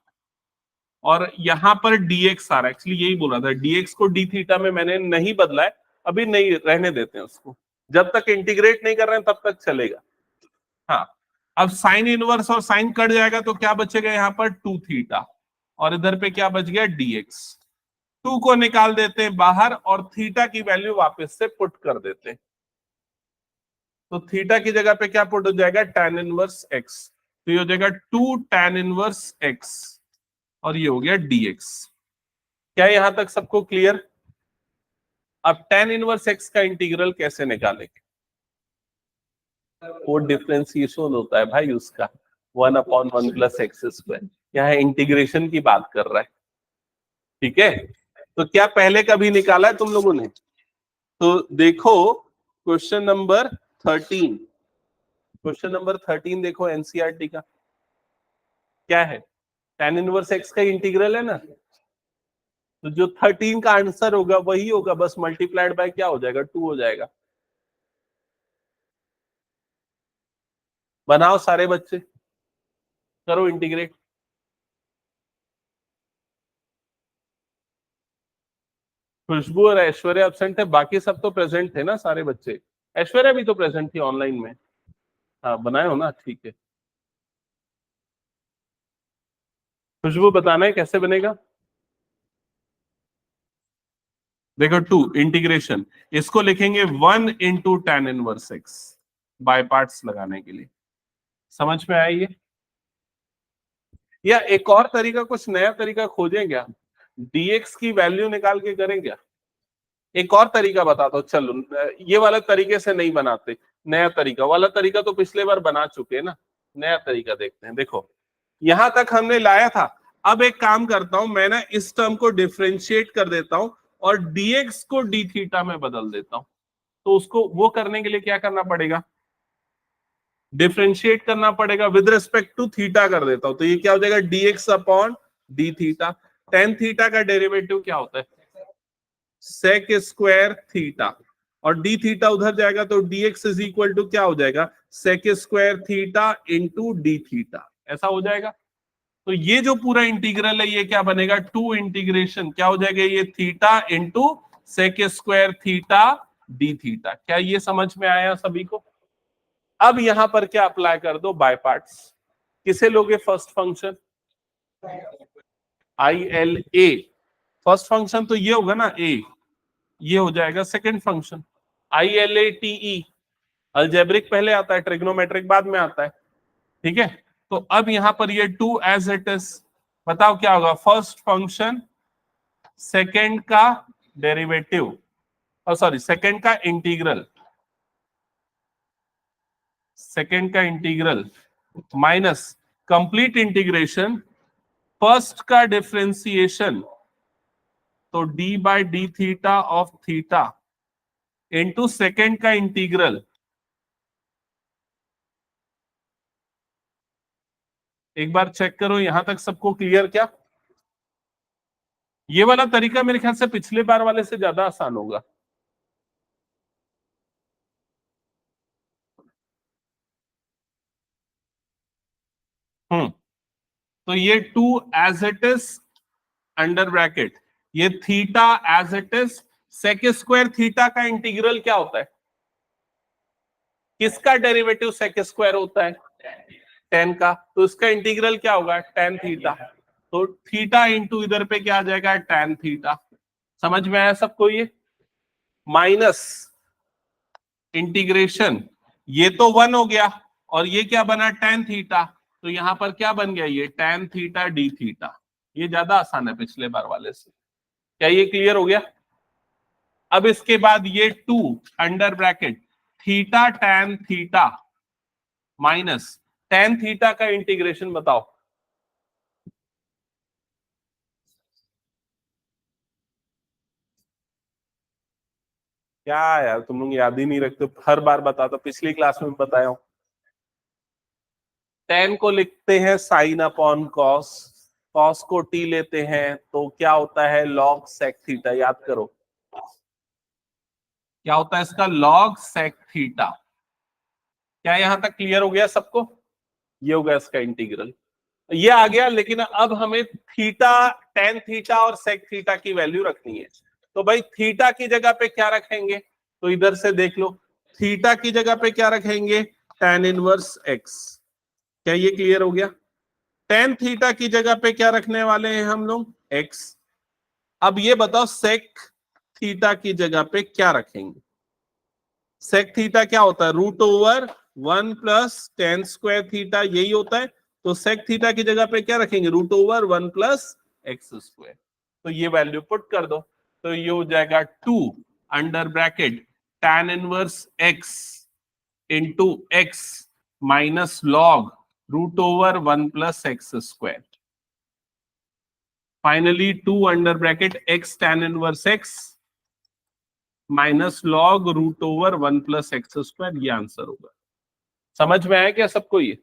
और यहां पर dx आ रहा है। एक्चुअली यही बोल रहा था, dx को d थीटा में मैंने नहीं बदला है, अभी नहीं, रहने देते हैं उसको, जब तक इंटीग्रेट नहीं कर रहे हैं तब तक चलेगा। हाँ, अब साइन इनवर्स और साइन कट जाएगा तो क्या बचेगा यहाँ पर 2 थीटा, और इधर पे क्या बच गया, dx। 2 को निकाल देते हैं बाहर और थीटा की वैल्यू वापस से पुट कर देते हैं। तो थीटा की जगह पे क्या पुट हो जाएगा, tan इनवर्स x। तो ये हो जाएगा 2 tan इनवर्स x और ये हो गया dx। क्या यहां तक सबको क्लियर? अब tan इनवर्स x का इंटीग्रल कैसे निकालेंगे? वो डिफरेंशिएशन होता है भाई उसका, 1/1 प्लस एक्स स्क्वायर। यहाँ इंटीग्रेशन की बात कर रहा है, ठीक है। तो क्या पहले कभी निकाला है तुम लोगों ने? तो देखो क्वेश्चन नंबर 13, क्वेश्चन नंबर 13 देखो एनसीईआरटी का, क्या है, tan इनवर्स x का इंटीग्रल है ना। तो जो 13 का आंसर होगा वही होगा, बस मल्टीप्लाइड बाय क्या हो जाएगा, 2 हो जाएगा। बनाओ सारे बच्चे, करो इंटीग्रेट। खुशबू और ऐश्वर्या एब्सेंट है, बाकी सब तो प्रेजेंट थे ना सारे बच्चे। ऐश्वर्या भी तो प्रेजेंट थी ऑनलाइन में। हाँ बनाए हो ना, ठीक है। खुशबू बताना है कैसे बनेगा। देखो 2 इंटीग्रेशन, इसको लिखेंगे 1 into tan inverse x, by parts लगाने के लिए। समझ में आया ये? या एक और तरीका, कुछ नया तरीका खोजें क्या, dx की वैल्यू निकाल के करें क्या? एक और तरीका बताता हूँ, चलो ये वाला तरीके से नहीं बनाते, नया तरीका, वाला तरीका तो पिछले बार बना चुके हैं ना, नया तरीका देखते हैं। देखो यहां तक हमने लाया था, अब एक काम करता हूं मैं ना, इस टर्म को डिफरेंशिएट कर देता हूं, और dx को d थीटा में बदल देता हूं, तो उसको वो करने के लिए क्या करना पड़ेगा, डिफ्रेंशिएट करना पड़ेगा, विद रिस्पेक्ट टू थीटा कर देता हूं, तो ये क्या हो जाएगा dx upon d theta. Tan theta का डेरिवेटिव क्या होता है, सेक स्क्वायर थीटा, और डी थीटा उधर जाएगा तो dx इज इक्वल टू क्या हो जाएगा, sec square theta into d theta, ऐसा हो जाएगा। तो ये जो पूरा इंटीग्रल है ये क्या बनेगा, टू इंटीग्रेशन क्या हो जाएगा, ये theta into sec square theta d theta. क्या ये समझ में आया सभी को? अब यहां पर क्या अप्लाई कर दो, बाय पार्ट्स। किसे लोगे, first function I L A, first function तो ये होगा ना ए, ये हो जाएगा second function I L A T E. Algebraic पहले आता है, ट्रिग्नोमेट्रिक बाद में आता है, ठीक है। तो अब यहां पर ये टू एज इट इज, बताओ क्या होगा, फर्स्ट फंक्शन सेकंड का डेरिवेटिव, और सॉरी सेकंड का इंटीग्रल, सेकंड का integral minus complete integration first का डिफरेंशिएशन, तो D by D theta of theta into second का इंटीग्रल। एक बार चेक करो यहां तक सबको क्लियर क्या? ये वाला तरीका मेरे ख्याल से पिछले बार वाले से ज्यादा आसान होगा। तो ये two as it is under bracket, ये theta as it is, sec square theta का इंटीग्रल क्या होता है, किसका डेरिवेटिव सेक स्क्वायर होता है, टेन का, तो इसका इंटीग्रल क्या होगा, टेन थीटा। तो थीटा इंटू इधर पे क्या आ जाएगा, टेन थीटा। समझ में आया सबको ये? माइनस इंटीग्रेशन, ये तो वन हो गया, और ये क्या बना, टेन थीटा, तो यहां पर क्या बन गया, ये टेन थीटा डी थीटा। ये ज्यादा आसान है पिछले बार वाले से। क्या ये क्लियर हो गया? अब इसके बाद ये two under bracket theta tan theta minus tan theta का इंटीग्रेशन बताओ। क्या यार तुम लोग याद ही नहीं रखते, हर बार बताता, पिछली क्लास में बताया हूं। टेन को लिखते हैं साइन अपॉन कॉस, कॉस को टी लेते हैं तो क्या होता है, लॉग सेक थीटा। याद करो क्या होता है इसका, लॉग सेक थीटा। क्या यहां तक क्लियर हो गया सबको? ये हो गया इसका इंटीग्रल, ये आ गया। लेकिन अब हमें थीटा, टेन थीटा और सेक थीटा की वैल्यू रखनी है, तो भाई थीटा की जगह पे क्या रखेंगे, तो इधर से देख लो, थीटा की जगह पे क्या रखेंगे, टेन इनवर्स एक्स। क्या ये क्लियर हो गया? टेन थीटा की जगह पे क्या रखने वाले हैं हम लोग, एक्स। अब ये बताओ सेक थीटा की जगह पे क्या रखेंगे, सेक थीटा क्या होता है, root over one plus tan square theta, यही होता है। तो सेक थीटा की जगह पे क्या रखेंगे, root over one plus x square. तो ये वैल्यू पुट कर दो, तो ये हो जाएगा two under bracket tan inverse x into x minus log root over one plus x square. Finally two under bracket x tan inverse x minus log root over one plus x square, ये answer होगा। समझ में आया क्या सबको ये?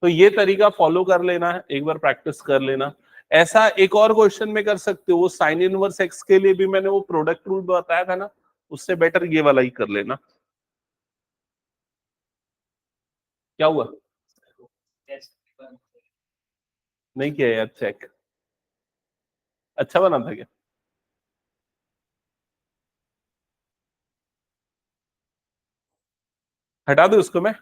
तो ये तरीका फॉलो कर लेना है, एक बार प्रैक्टिस कर लेना। ऐसा एक और क्वेश्चन में कर सकते हो, वो साइन इनवर्स एक्स के लिए भी मैंने वो प्रोडक्ट रूल बताया था ना, उससे बेटर ये वाला ही कर लेना। क्या हुआ? नहीं किया यार चेक? अच्छा बना था क्या? हटा दो उसको मैं।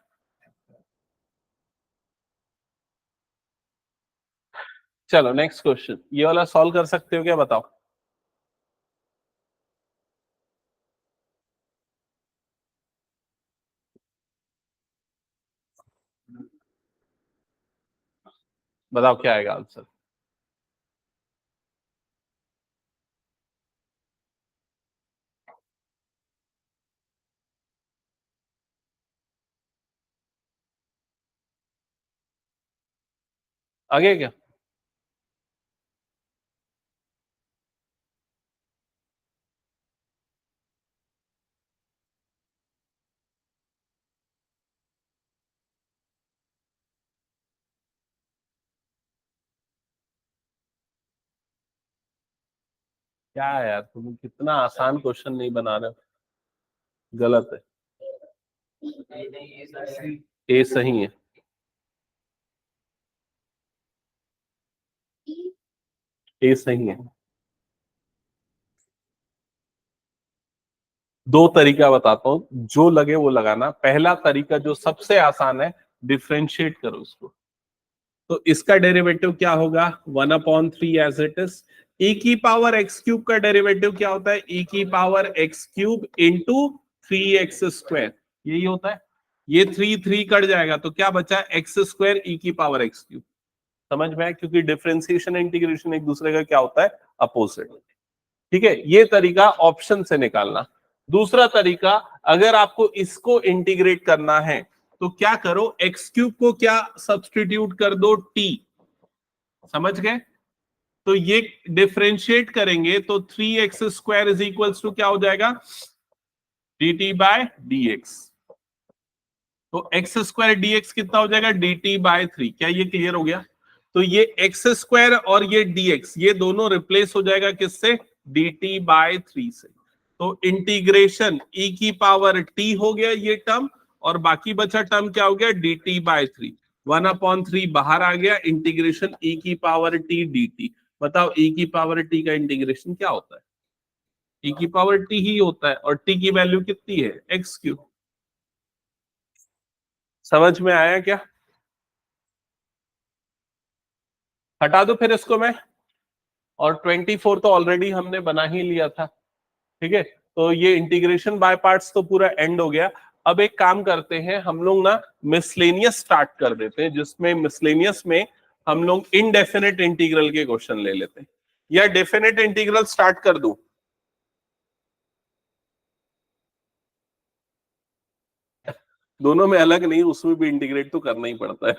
चलो नेक्स्ट क्वेश्चन, ये वाला सॉल्व कर सकते हो क्या, बताओ। बताओ क्या आएगा आंसर। आगे क्या? क्या है यार, तुम कितना आसान क्वेश्चन नहीं बना रहे हो, गलत है। ए सही है, ए सही है। दो तरीका बताता हूं, जो लगे वो लगाना। पहला तरीका जो सबसे आसान है, डिफ्रेंशिएट करो उसको। तो इसका डेरिवेटिव क्या होगा, 1/3 एज इट इज। e की पावर एक्स क्यूब का डेरिवेटिव क्या होता है, e की power x cube into 3x²। यही होता है। ये 3 कट जाएगा तो क्या बचा, x² e की पावर एक्स क्यूब। समझ में आया, क्योंकि डिफरेंशिएशन इंटीग्रेशन एक दूसरे का क्या होता है, अपोजिट। ठीक है, ये तरीका ऑप्शन से निकालना। दूसरा तरीका, अगर आपको इसको इंटीग्रेट करना है तो क्या करो, x³ को क्या सब्सटीट्यूट कर दो, t। समझ गए, तो ये डिफरेंशिएट करेंगे तो 3x² इज इक्वल्स टू क्या हो जाएगा, dt/dx। तो x² dx कितना हो जाएगा, dt/3। क्या ये क्लियर हो गया। तो ये x² और ये dx, ये दोनों रिप्लेस हो जाएगा किससे, dt/3 से। तो इंटीग्रेशन e की पावर t हो गया ये टर्म, और बाकी बचा टर्म क्या हो गया, dt/3। 1/3 बाहर आ गया, इंटीग्रेशन e की पावर t dt। बताओ e की पावर t का इंटीग्रेशन क्या होता है, e की पावर t ही होता है, और t की वैल्यू कितनी है, x³। समझ में आया क्या, हटा दो फिर इसको मैं। और 24 तो ऑलरेडी हमने बना ही लिया था। ठीक है, तो ये इंटीग्रेशन बाय पार्ट्स तो पूरा एंड हो गया। अब एक काम करते हैं हम लोग ना, मिसलेनियस स्टार्ट कर देते हैं, जिसमें मिसलेनियस में हम लोग इनडेफिनेट इंटीग्रल के क्वेश्चन ले लेते हैं। या डेफिनेट इंटीग्रल स्टार्ट कर दूं, दोनों में अलग नहीं, उसमें भी इंटीग्रेट तो करना ही पड़ता है।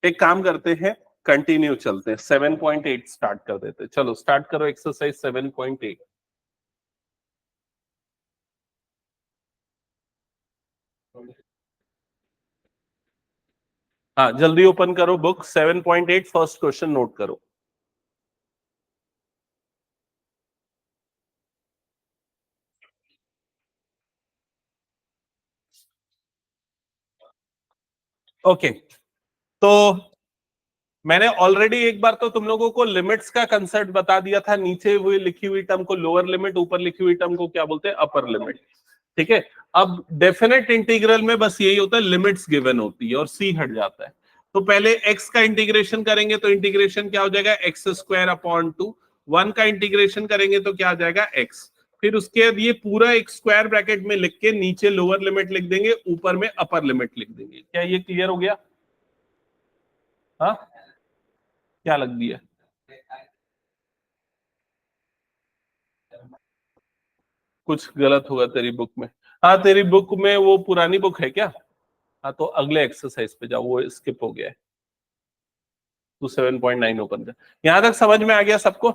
एक काम करते हैं, कंटिन्यू चलते हैं, 7.8 स्टार्ट कर देते हैं। चलो स्टार्ट करो एक्सरसाइज 7.8। हाँ जल्दी ओपन करो बुक, 7.8 फर्स्ट क्वेश्चन नोट करो। ओके, तो मैंने ऑलरेडी एक बार तो तुम लोगों को लिमिट्स का कंसेप्ट बता दिया था। नीचे हुई लिखी हुई टर्म को लोअर लिमिट, ऊपर लिखी हुई टर्म को क्या बोलते हैं, अपर लिमिट। ठीक है, अब डेफिनेट इंटीग्रल में बस यही होता है, लिमिट्स गिवन होती है और सी हट जाता है। तो पहले एक्स का इंटीग्रेशन करेंगे तो इंटीग्रेशन क्या हो जाएगा, x²/2। 1 का इंटीग्रेशन करेंगे तो क्या आ जाएगा, x। फिर उसके बाद ये पूरा एक स्क्वायर ब्रैकेट में लिख के नीचे लोअर लिमिट लिख देंगे, ऊपर में अपर लिमिट लिख देंगे। क्या ये क्लियर हो गया, हाँ क्या लग दिया, कुछ गलत होगा तेरी बुक में। हाँ तेरी बुक में वो पुरानी बुक है क्या, हाँ तो अगले एक्सरसाइज पे जाओ, वो स्किप हो गया है। तू 7.9 ओपन कर। यहां तक समझ में आ गया सबको।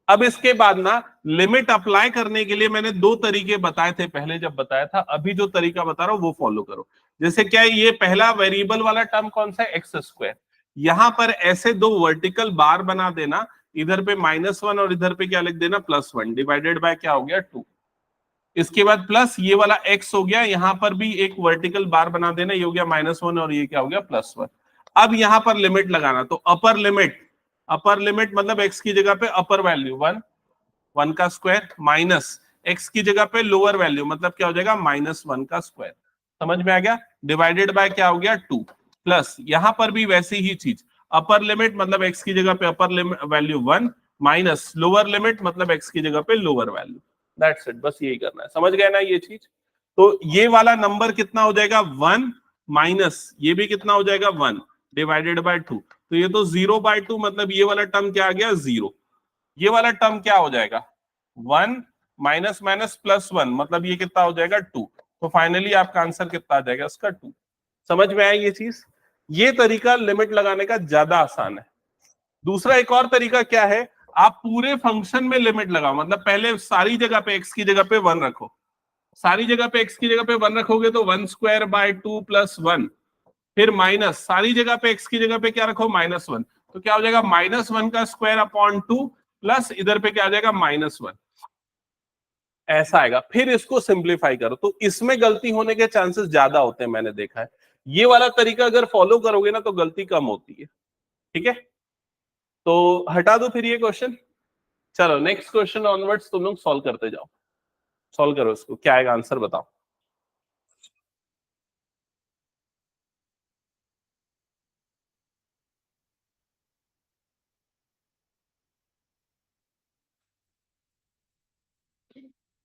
अब इसके बाद ना, लिमिट अप्लाई करने के लिए मैंने दो तरीके बताए थे पहले जब बताया था, अभी जो तरीका बता रहा हूं वो फॉलो करो। जैसे क्या है, ये पहला वेरिएबल वाला टर्म कौन सा है, x²। यहां पर ऐसे दो वर्टिकल बार बना देना, इधर पे -1 और इधर पे क्या लिख देना, +1 डिवाइडेड बाय क्या हो गया, 2। इसके बाद प्लस ये वाला x हो गया, यहां पर भी एक वर्टिकल बार बना देना, ये हो गया -1 और ये क्या हो गया, +1। अब यहां पर लिमिट लगाना, तो अपर लिमिट मतलब x की जगह पे अपर वैल्यू 1 का स्क्वायर, माइनस x की जगह पे लोअर वैल्यू मतलब क्या हो जाएगा, -1 का स्क्वायर। समझ में आ गया, डिवाइडेड बाय क्या हो गया, 2। प्लस यहां पर भी वैसी ही चीज, अपर लिमिट मतलब x की जगह पे अपर वैल्यू 1, माइनस लोअर लिमिट मतलब x की जगह पे लोअर वैल्यू। दैट्स इट, बस यही करना है। समझ गए ना ये चीज। तो ये वाला नंबर कितना हो जाएगा, 1, माइनस ये भी कितना हो जाएगा, 1 डिवाइडेड बाय 2। तो ये तो 0/2 मतलब ये वाला टर्म क्या आ गया, 0। ये वाला टर्म क्या हो जाएगा, 1 माइनस माइनस +1 मतलब ये कितना हो जाएगा, 2। तो फाइनली आपका आंसर कितना आ जाएगा, इसका 2। समझ में आया ये चीज। ये तरीका लिमिट लगाने का ज्यादा आसान है। दूसरा एक और तरीका क्या है, आप पूरे फंक्शन में लिमिट लगाओ, मतलब पहले सारी जगह पे x की जगह पे 1 रखो, सारी जगह पे x की जगह पे 1 रखोगे तो 1² / 2 + 1, फिर माइनस सारी जगह पे x की जगह पे क्या रखो -1, तो क्या हो जाएगा -1² / 2 प्लस इधर पे क्या आ जाएगा -1, ऐसा आएगा। फिर इसको सिंप्लीफाई करो, तो इसमें गलती होने के चांसेस ज्यादा होते हैं, मैंने देखा है। ये वाला तरीका अगर फॉलो करोगे ना तो गलती कम होती है, ठीक है। तो हटा दो फिर ये क्वेश्चन, चलो नेक्स्ट क्वेश्चन ऑनवर्ड्स तुम लोग सॉल्व करते जाओ, सॉल्व करो इसको, क्या आएगा आंसर बताओ।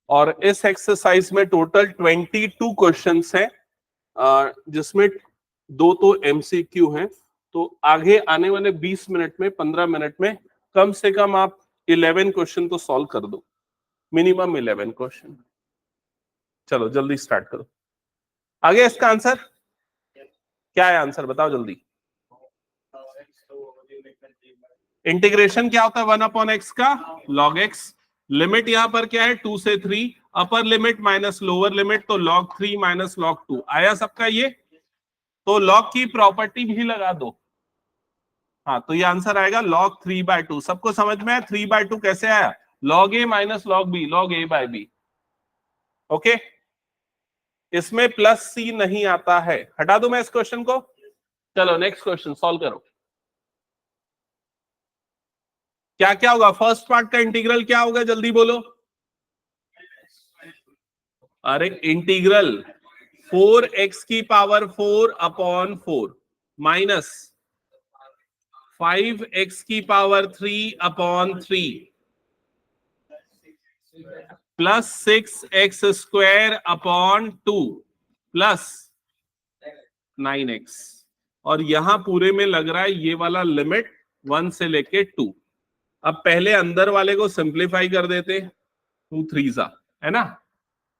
और इस एक्सरसाइज में टोटल 22 क्वेश्चंस हैं, जिसमें 2 तो एमसीक्यू हैं। तो आगे आने वाले 20 मिनट में, 15 मिनट में कम से कम आप 11 क्वेश्चन तो सॉल्व कर दो, मिनिमम 11 क्वेश्चन। चलो जल्दी स्टार्ट करो। आगे इसका आंसर क्या है, आंसर बताओ जल्दी। इंटीग्रेशन क्या होता है 1/x का log x, लिमिट यहां पर क्या है 2 से 3, upper limit minus lower limit, तो log 3 माइनस log 2 आया सबका ये, तो log की प्रॉपर्टी भी लगा दो। हाँ, तो ये आंसर आएगा log 3/2। सबको समझ में है 3/2 कैसे आया, log a minus log b, log a/b। Okay, इसमें प्लस सी नहीं आता है, हटा दो मैं इस क्वेश्चन को। चलो नेक्स्ट क्वेश्चन सॉल्व करो। क्या क्या होगा, फर्स्ट पार्ट का इंटीग्रल क्या होगा जल्दी बोलो। अरे integral 4x⁴ minus 5x⁴ plus 6x² plus 9x, और यहां पूरे में लग रहा है ये वाला लिमिट 1 से लेके 2। अब पहले अंदर वाले को सिंप्लीफाई कर देते, 2 3 है ना।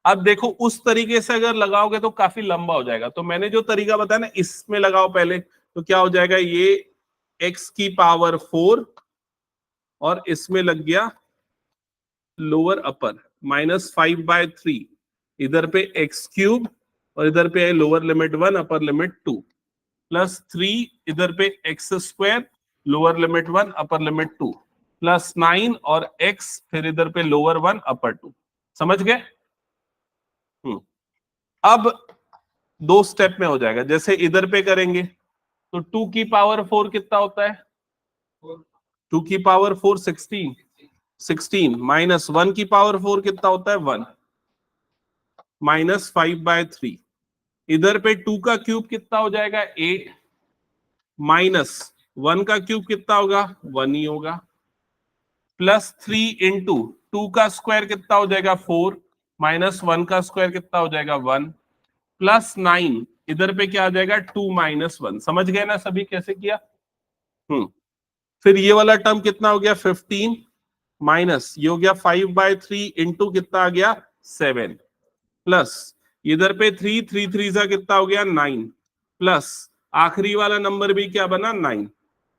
अब देखो उस तरीके से अगर लगाओगे तो काफी लंबा हो जाएगा, तो मैंने जो तरीका बताया ना इसमें लगाओ पहले, तो क्या हो जाएगा, ये x⁴ और इसमें लग गया लोअर अपर -5/3, इधर पे x³ और इधर पे है lower limit 1 upper limit 2 plus 3, इधर पे x² lower limit 1 upper limit 2 plus 9 और x, फिर इधर पे लोअर 1 अपर 2। समझ गए। अब 2 स्टेप में हो जाएगा, जैसे इधर पे करेंगे तो 2⁴ कितना होता है, 2⁴ 16 माइनस 1⁴ कितना होता है 1 माइनस 5/3, इधर पे 2 का क्यूब कितना हो जाएगा 8 माइनस 1 का क्यूब कितना होगा 1 ही होगा, प्लस 3 इंटू 2 का स्क्वायर कितना हो जाएगा 4 माइनस 1 का स्क्वायर कितना हो जाएगा 1 प्लस 9, इधर पे क्या आ जाएगा 2 माइनस 1। समझ गए ना सभी कैसे किया। फिर ये वाला टर्म कितना हो गया 15 माइनस ये हो गया 5/3 इंटू कितना आ गया 7 प्लस इधर पे 3 3 3 सा कितना हो गया 9 प्लस आखिरी वाला नंबर भी क्या बना 9।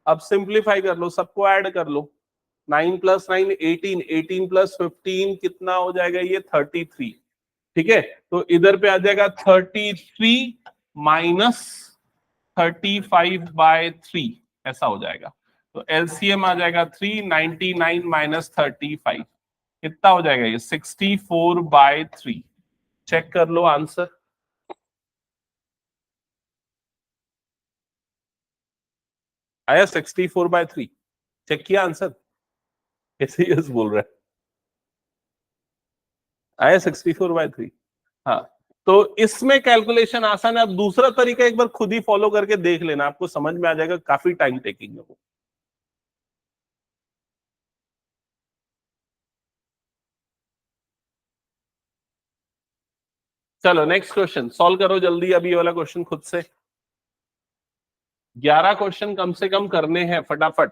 अब सिंप्लीफाई कर लो, सबको ऐड कर लो, 9 + 9 18, 18 + 15 कितना हो जाएगा ये 33। ठीक है, तो इधर पे आ जाएगा 33 माइनस 35/3, ऐसा हो जाएगा। तो एलसीएम आ जाएगा 399 माइनस 35, कितना हो जाएगा ये 64/3। चेक कर लो आंसर। आया 64/3, चेक किया आंसर, कैसे यस बोल रहा है, आया 64/3। हाँ, तो इसमें कैलकुलेशन आसान है। अब दूसरा तरीका एक बार खुद ही फॉलो करके देख लेना, आपको समझ में आ जाएगा, काफी टाइम टेकिंग है वो। चलो नेक्स्ट क्वेश्चन सॉल्व करो जल्दी, अभी ये वाला क्वेश्चन खुद से। 11 क्वेश्चन कम से कम करने हैं फटाफट।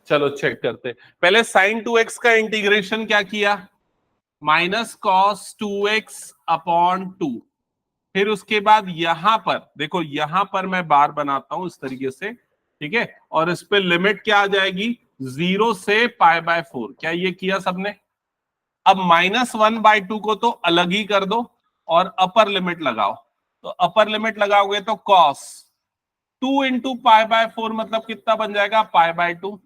चलो चेक करते हैं। पहले साइन 2x का इंटीग्रेशन क्या किया, माइनस कॉस 2x अपॉन 2। फिर उसके बाद यहां पर देखो, यहां पर मैं बार बनाता हूं इस तरीके से, ठीक है, और इस पे लिमिट क्या आ जाएगी, 0 से π/4। क्या ये किया सबने? अब -1/2 को तो अलग ही कर दो और अपर लिमिट लगाओ। तो अपर लिमिट लगाओगे तो cos 2 इंटू π/4 मतलब कितना बन जाएगा, π/2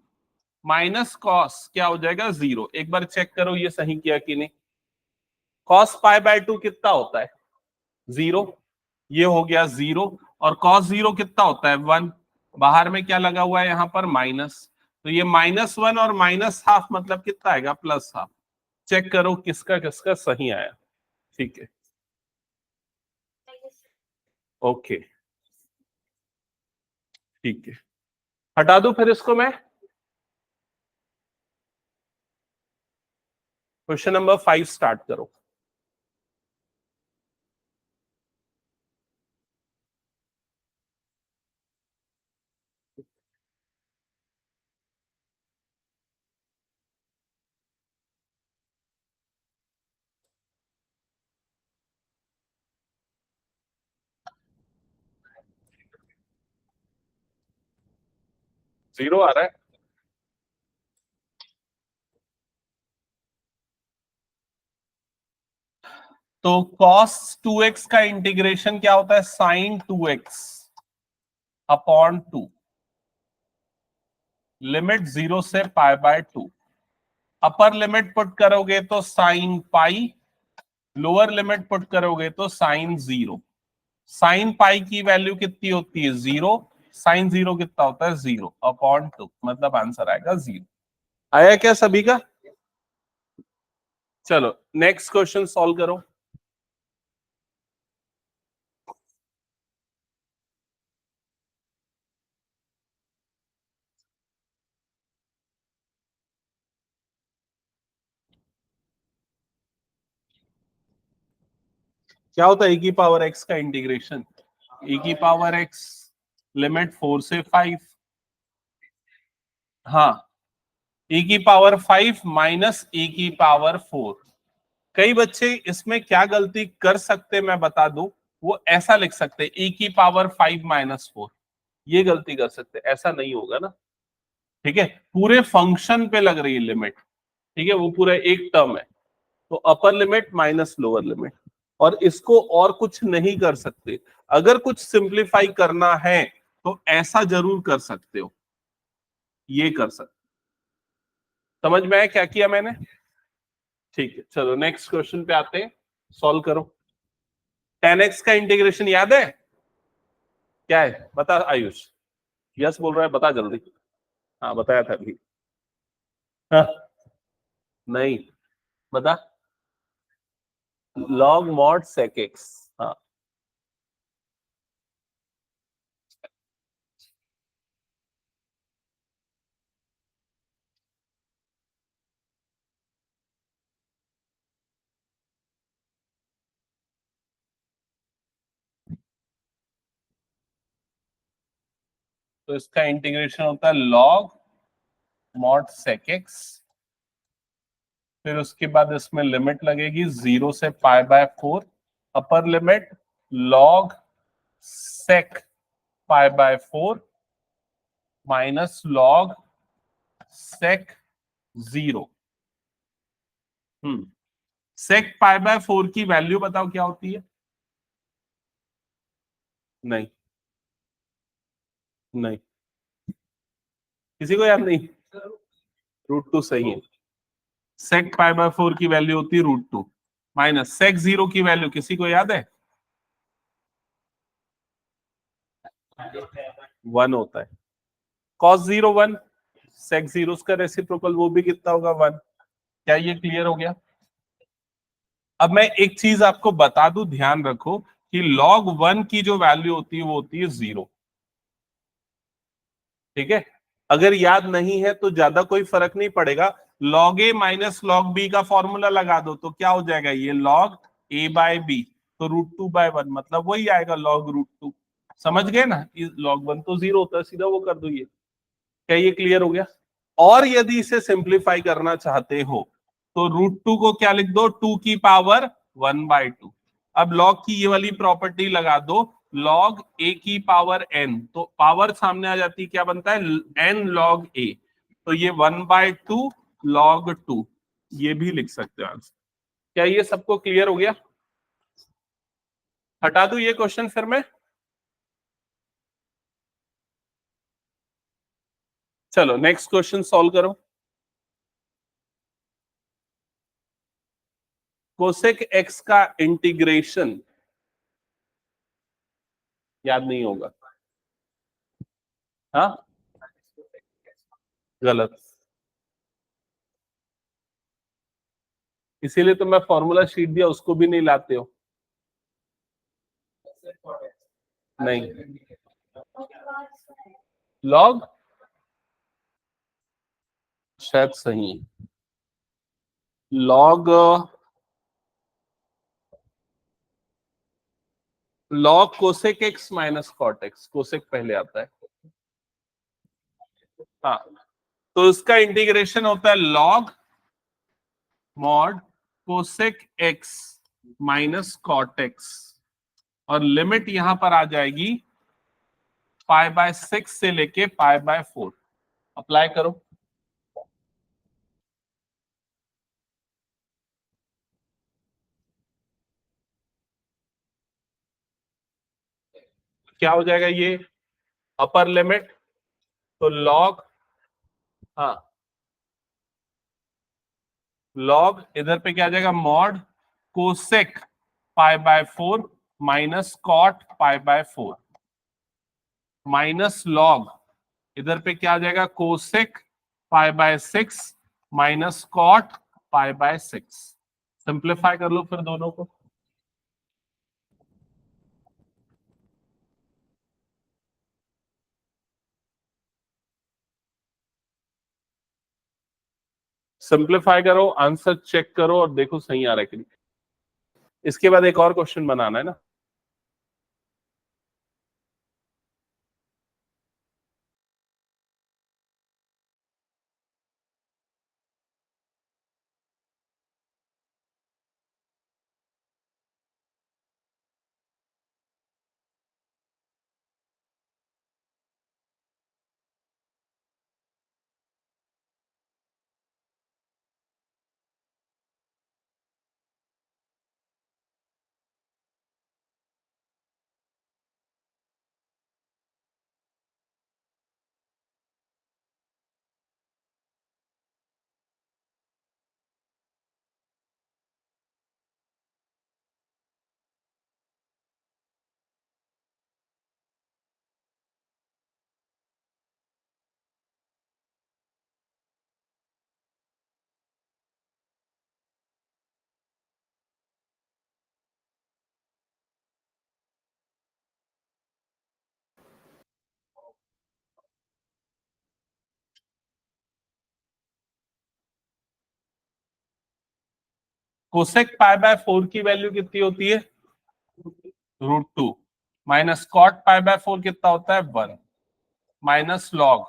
माइनस कॉस क्या हो जाएगा, 0। एक बार चेक करो ये सही किया कि नहीं। cos π/2 कितना होता है, 0। ये हो गया 0। और cos 0 कितना होता है, 1। बाहर में क्या लगा हुआ है, यहां पर माइनस। तो ये -1 और -½ मतलब कितना आएगा, +½ चेक करो किसका किसका सही आया। ठीक है, ओके, ठीक है, हटा दो फिर इसको मैं। क्वेश्चन नंबर 5 स्टार्ट करो। जीरो आ रहा है। तो cos 2x का इंटीग्रेशन क्या होता है, sin 2x अपॉन 2, लिमिट 0 से π/2। अपर लिमिट पुट करोगे तो sin पाई, लोअर लिमिट पुट करोगे तो sin 0। sin पाई की वैल्यू कितनी होती है, 0। sin 0 कितना होता है, 0 अपॉन 2, मतलब आंसर आएगा 0। आया क्या सभी का? चलो नेक्स्ट क्वेश्चन सॉल्व करो। क्या होता है e की पावर x का इंटीग्रेशन, e की पावर x लिमिट 4 से 5, हाँ, e की पावर 5 माइनस e की पावर 4। कई बच्चे इसमें क्या गलती कर सकते मैं बता दूं, वो ऐसा लिख सकते e की पावर 5 माइनस 4, ये गलती कर सकते, ऐसा नहीं होगा ना। ठीक है, पूरे फंक्शन पे लग रही है लिमिट, ठीक है, वो पूरा एक टर्म है। तो upper limit minus lower limit, और इसको और कुछ नहीं कर सकते। अगर कुछ सिंप्लीफाई करना है तो ऐसा जरूर कर सकते हो, ये कर सकते। समझ में आया क्या किया मैंने? ठीक है, चलो नेक्स्ट क्वेश्चन पे आते हैं, सॉल्व करो। 10x का इंटीग्रेशन याद है, क्या है बता आयुष? यस बोल रहा है, बता जल्दी। हाँ बताया था अभी। हाँ, नहीं, बता। लॉग मॉड सेक एक्स, हाँ। तो इसका इंटीग्रेशन होता है लॉग मॉड सेक एक्स, फिर उसके बाद इसमें लिमिट लगेगी 0 से π/4, upper limit log sec π/4 minus log sec 0। Sec π/4 की वैल्यू बताओ क्या होती है? नहीं, नहीं, किसी को याद नहीं? √2 सही है। सेक π/4 की वैल्यू होती है √2 माइनस सेक 0 की वैल्यू किसी को याद है? 1 होता है। cos 0 1, सेक 0 का रेसिप्रोकल वो भी कितना होगा, 1। क्या ये क्लियर हो गया? अब मैं एक चीज आपको बता दूं, ध्यान रखो कि log 1 की जो वैल्यू होती है वो होती है 0। ठीक है, अगर याद नहीं है तो ज्यादा कोई फर्क नहीं पड़ेगा। log a minus log b का फॉर्मूला लगा दो तो क्या हो जाएगा, ये log a/b, तो √2/1 मतलब वही आएगा log √2। समझ गए ना? log 1 तो 0 होता है, सीधा वो कर दो। ये क्या ये क्लियर हो गया? और यदि इसे सिंप्लीफाई करना चाहते हो तो √2 को क्या लिख दो, 2 की पावर 1/2। अब log की ये वाली प्रॉपर्टी लगा दो, log a की पावर n, तो पावर सामने आ जाती है, क्या बनता है n log a, तो ये 1/2 log 2, ये भी लिख सकते हो आंसर। क्या ये सबको क्लियर हो गया? हटा दूं ये क्वेश्चन फिर मैं? चलो नेक्स्ट क्वेश्चन सॉल्व करो। कोसेक एक्स का इंटीग्रेशन याद नहीं होगा? हाँ, गलत। इसीलिए तो मैं फॉर्मूला शीट दिया, उसको भी नहीं लाते हो। नहीं, लॉग शायद सही है। Log log cosec x minus cot x, cosec पहले आता है। हाँ, तो इसका इंटीग्रेशन होता है log mod cosec x minus cot x, और लिमिट यहां पर आ जाएगी π/6 से लेके π/4। अप्लाई करो। क्या हो जाएगा ये अपर लिमिट, तो लॉग, हाँ लॉग इधर पे क्या आ जाएगा, mod cosec π/4 minus cot π/4 minus log इधर पे क्या आ जाएगा, कोसेक π/6 माइनस कॉट π/6। सिंप्लीफाई कर लो फिर दोनों को। सिंप्लीफाई करो, आंसर चेक करो और देखो सही आ रहा है कि नहीं। इसके बाद एक और क्वेश्चन बनाना है ना। कोसेक π/4 की वैल्यू कितनी होती है, √2 माइनस कॉट π/4 कितना होता है 1 माइनस लॉग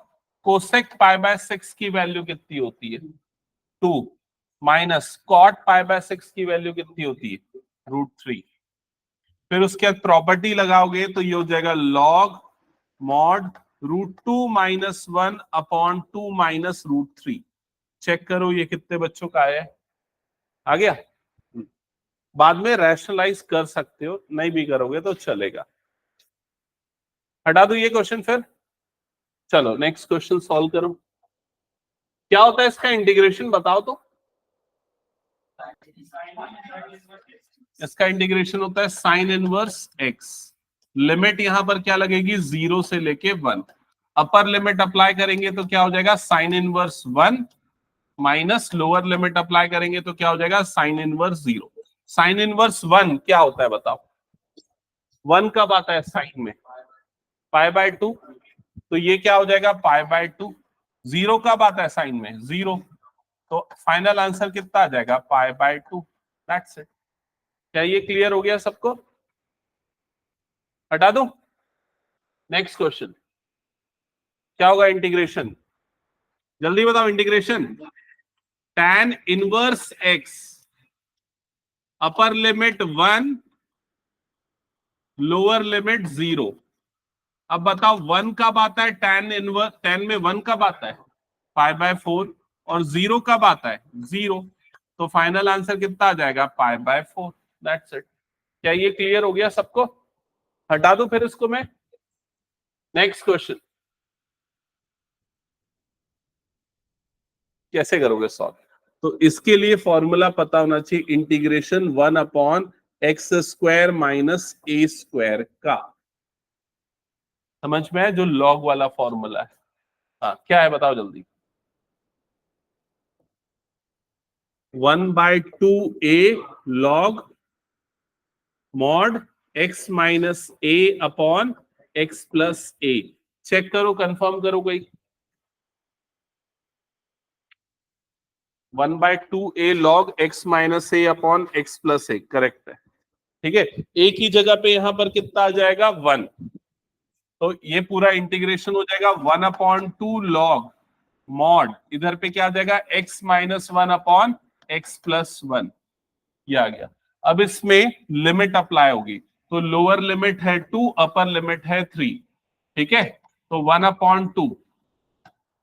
कोसेक π/6 की वैल्यू कितनी होती है 2 माइनस कॉट π/6 की वैल्यू कितनी होती है √3। फिर उसके बाद प्रॉपर्टी लगाओगे तो ये हो जाएगा log mod √2 minus 1/2 minus √3। Check करो ये कितने बच्चों का है, आ गया। बाद में रैशनलाइज कर सकते हो, नहीं भी करोगे तो चलेगा। हटा दो ये क्वेश्चन फिर। चलो नेक्स्ट क्वेश्चन सॉल्व करो। क्या होता है इसका इंटीग्रेशन बताओ तो। इसका इंटीग्रेशन होता है साइन इनवर्स एक्स। लिमिट यहां पर क्या लगेगी, 0 से लेके 1। अपर लिमिट अप्लाई करेंगे तो क्या हो जाएगा sine inverse 1 minus lower limit apply करेंगे तो क्या हो जाएगा साइन इनवर्स 0। साइन इनवर्स 1 क्या होता है बताओ, 1 कब आता है साइन में, π/2, तो ये क्या हो जाएगा π/2। 0 कब आता है साइन में, 0, तो फाइनल आंसर कितना आ जाएगा π/2। That's it. क्या ये क्लियर हो गया सबको? हटा दो। नेक्स्ट क्वेश्चन क्या होगा इंटीग्रेशन, जल्दी बताओ integration. tan inverse x upper limit 1 lower limit 0। अब बताओ 1 कब आता है, tan में 1 कब आता है π/4 और 0 कब आता है 0। तो फाइनल आंसर कितना आ जाएगा π/4। That's it. क्या ये क्लियर हो गया सबको? हटा दो फिर इसको मैं। नेक्स्ट क्वेश्चन कैसे करोगे सॉल्व? तो इसके लिए फॉर्मूला पता होना चाहिए, इंटीग्रेशन 1/x² माइनस a² का। समझ में है? जो लॉग वाला फॉर्मूला है। हाँ क्या है बताओ जल्दी। 1/2a log mod x minus a upon x plus a। Check करो, कंफर्म करो कोई। 1/2a log x minus a upon x plus a correct है। ठीक है, एक ही जगह पे यहां पर कितना आ जाएगा 1, तो ये पूरा इंटीग्रेशन हो जाएगा 1/2 log मॉड, इधर पे क्या आ जाएगा x minus 1 upon x plus 1। ये आ गया। अब इसमें लिमिट अप्लाई होगी, तो लोअर लिमिट है 2, अपर लिमिट है 3। ठीक है, तो 1/2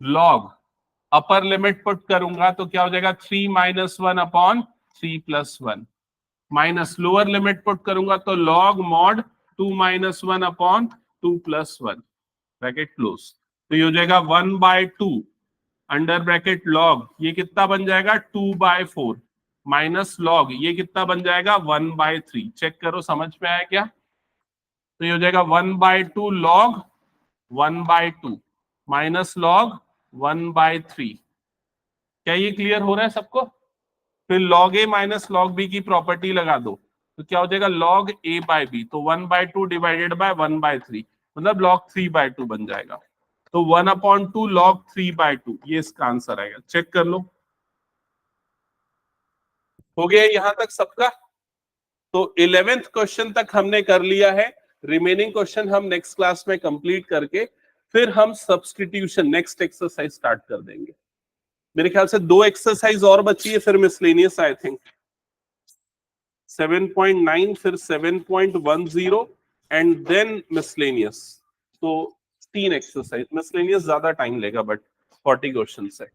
log अपर लिमिट पुट करूंगा तो क्या हो जाएगा 3 minus 1 upon 3 plus 1, minus lower limit put करूंगा तो log mod 2 minus 1 upon 2 plus 1 bracket close. तो ये हो जाएगा 1/2 अंडर ब्रैकेट log, ये कितना बन जाएगा 2/4 माइनस log, ये कितना बन जाएगा 1/3। चेक करो समझ में आया क्या? तो ये हो जाएगा 1/2 log 1/2 माइनस log 1/3। क्या ये क्लियर हो रहा है सबको? फिर log a minus log b की प्रॉपर्टी लगा दो, तो क्या हो जाएगा log a/b, तो 1/2 डिवाइडेड बाय 1/3 मतलब log 3/2 बन जाएगा। तो 1/2 log 3/2 ये इसका आंसर आएगा। चेक कर लो, हो गया यहां तक सबका? तो 11th क्वेश्चन तक हमने कर लिया है। रिमेनिंग क्वेश्चन हम नेक्स्ट क्लास में कंप्लीट करके फिर हम सब्स्टिट्यूशन नेक्स्ट एक्सरसाइज स्टार्ट कर देंगे। मेरे ख्याल से 2 एक्सरसाइज और बची है, फिर मिसलेनियस आई थिंक 7.9 फिर 7.10 एंड देन मिसलेनियस। तो 3 एक्सरसाइज, मिसलेनियस ज्यादा टाइम लेगा बट 40 क्वेश्चन है।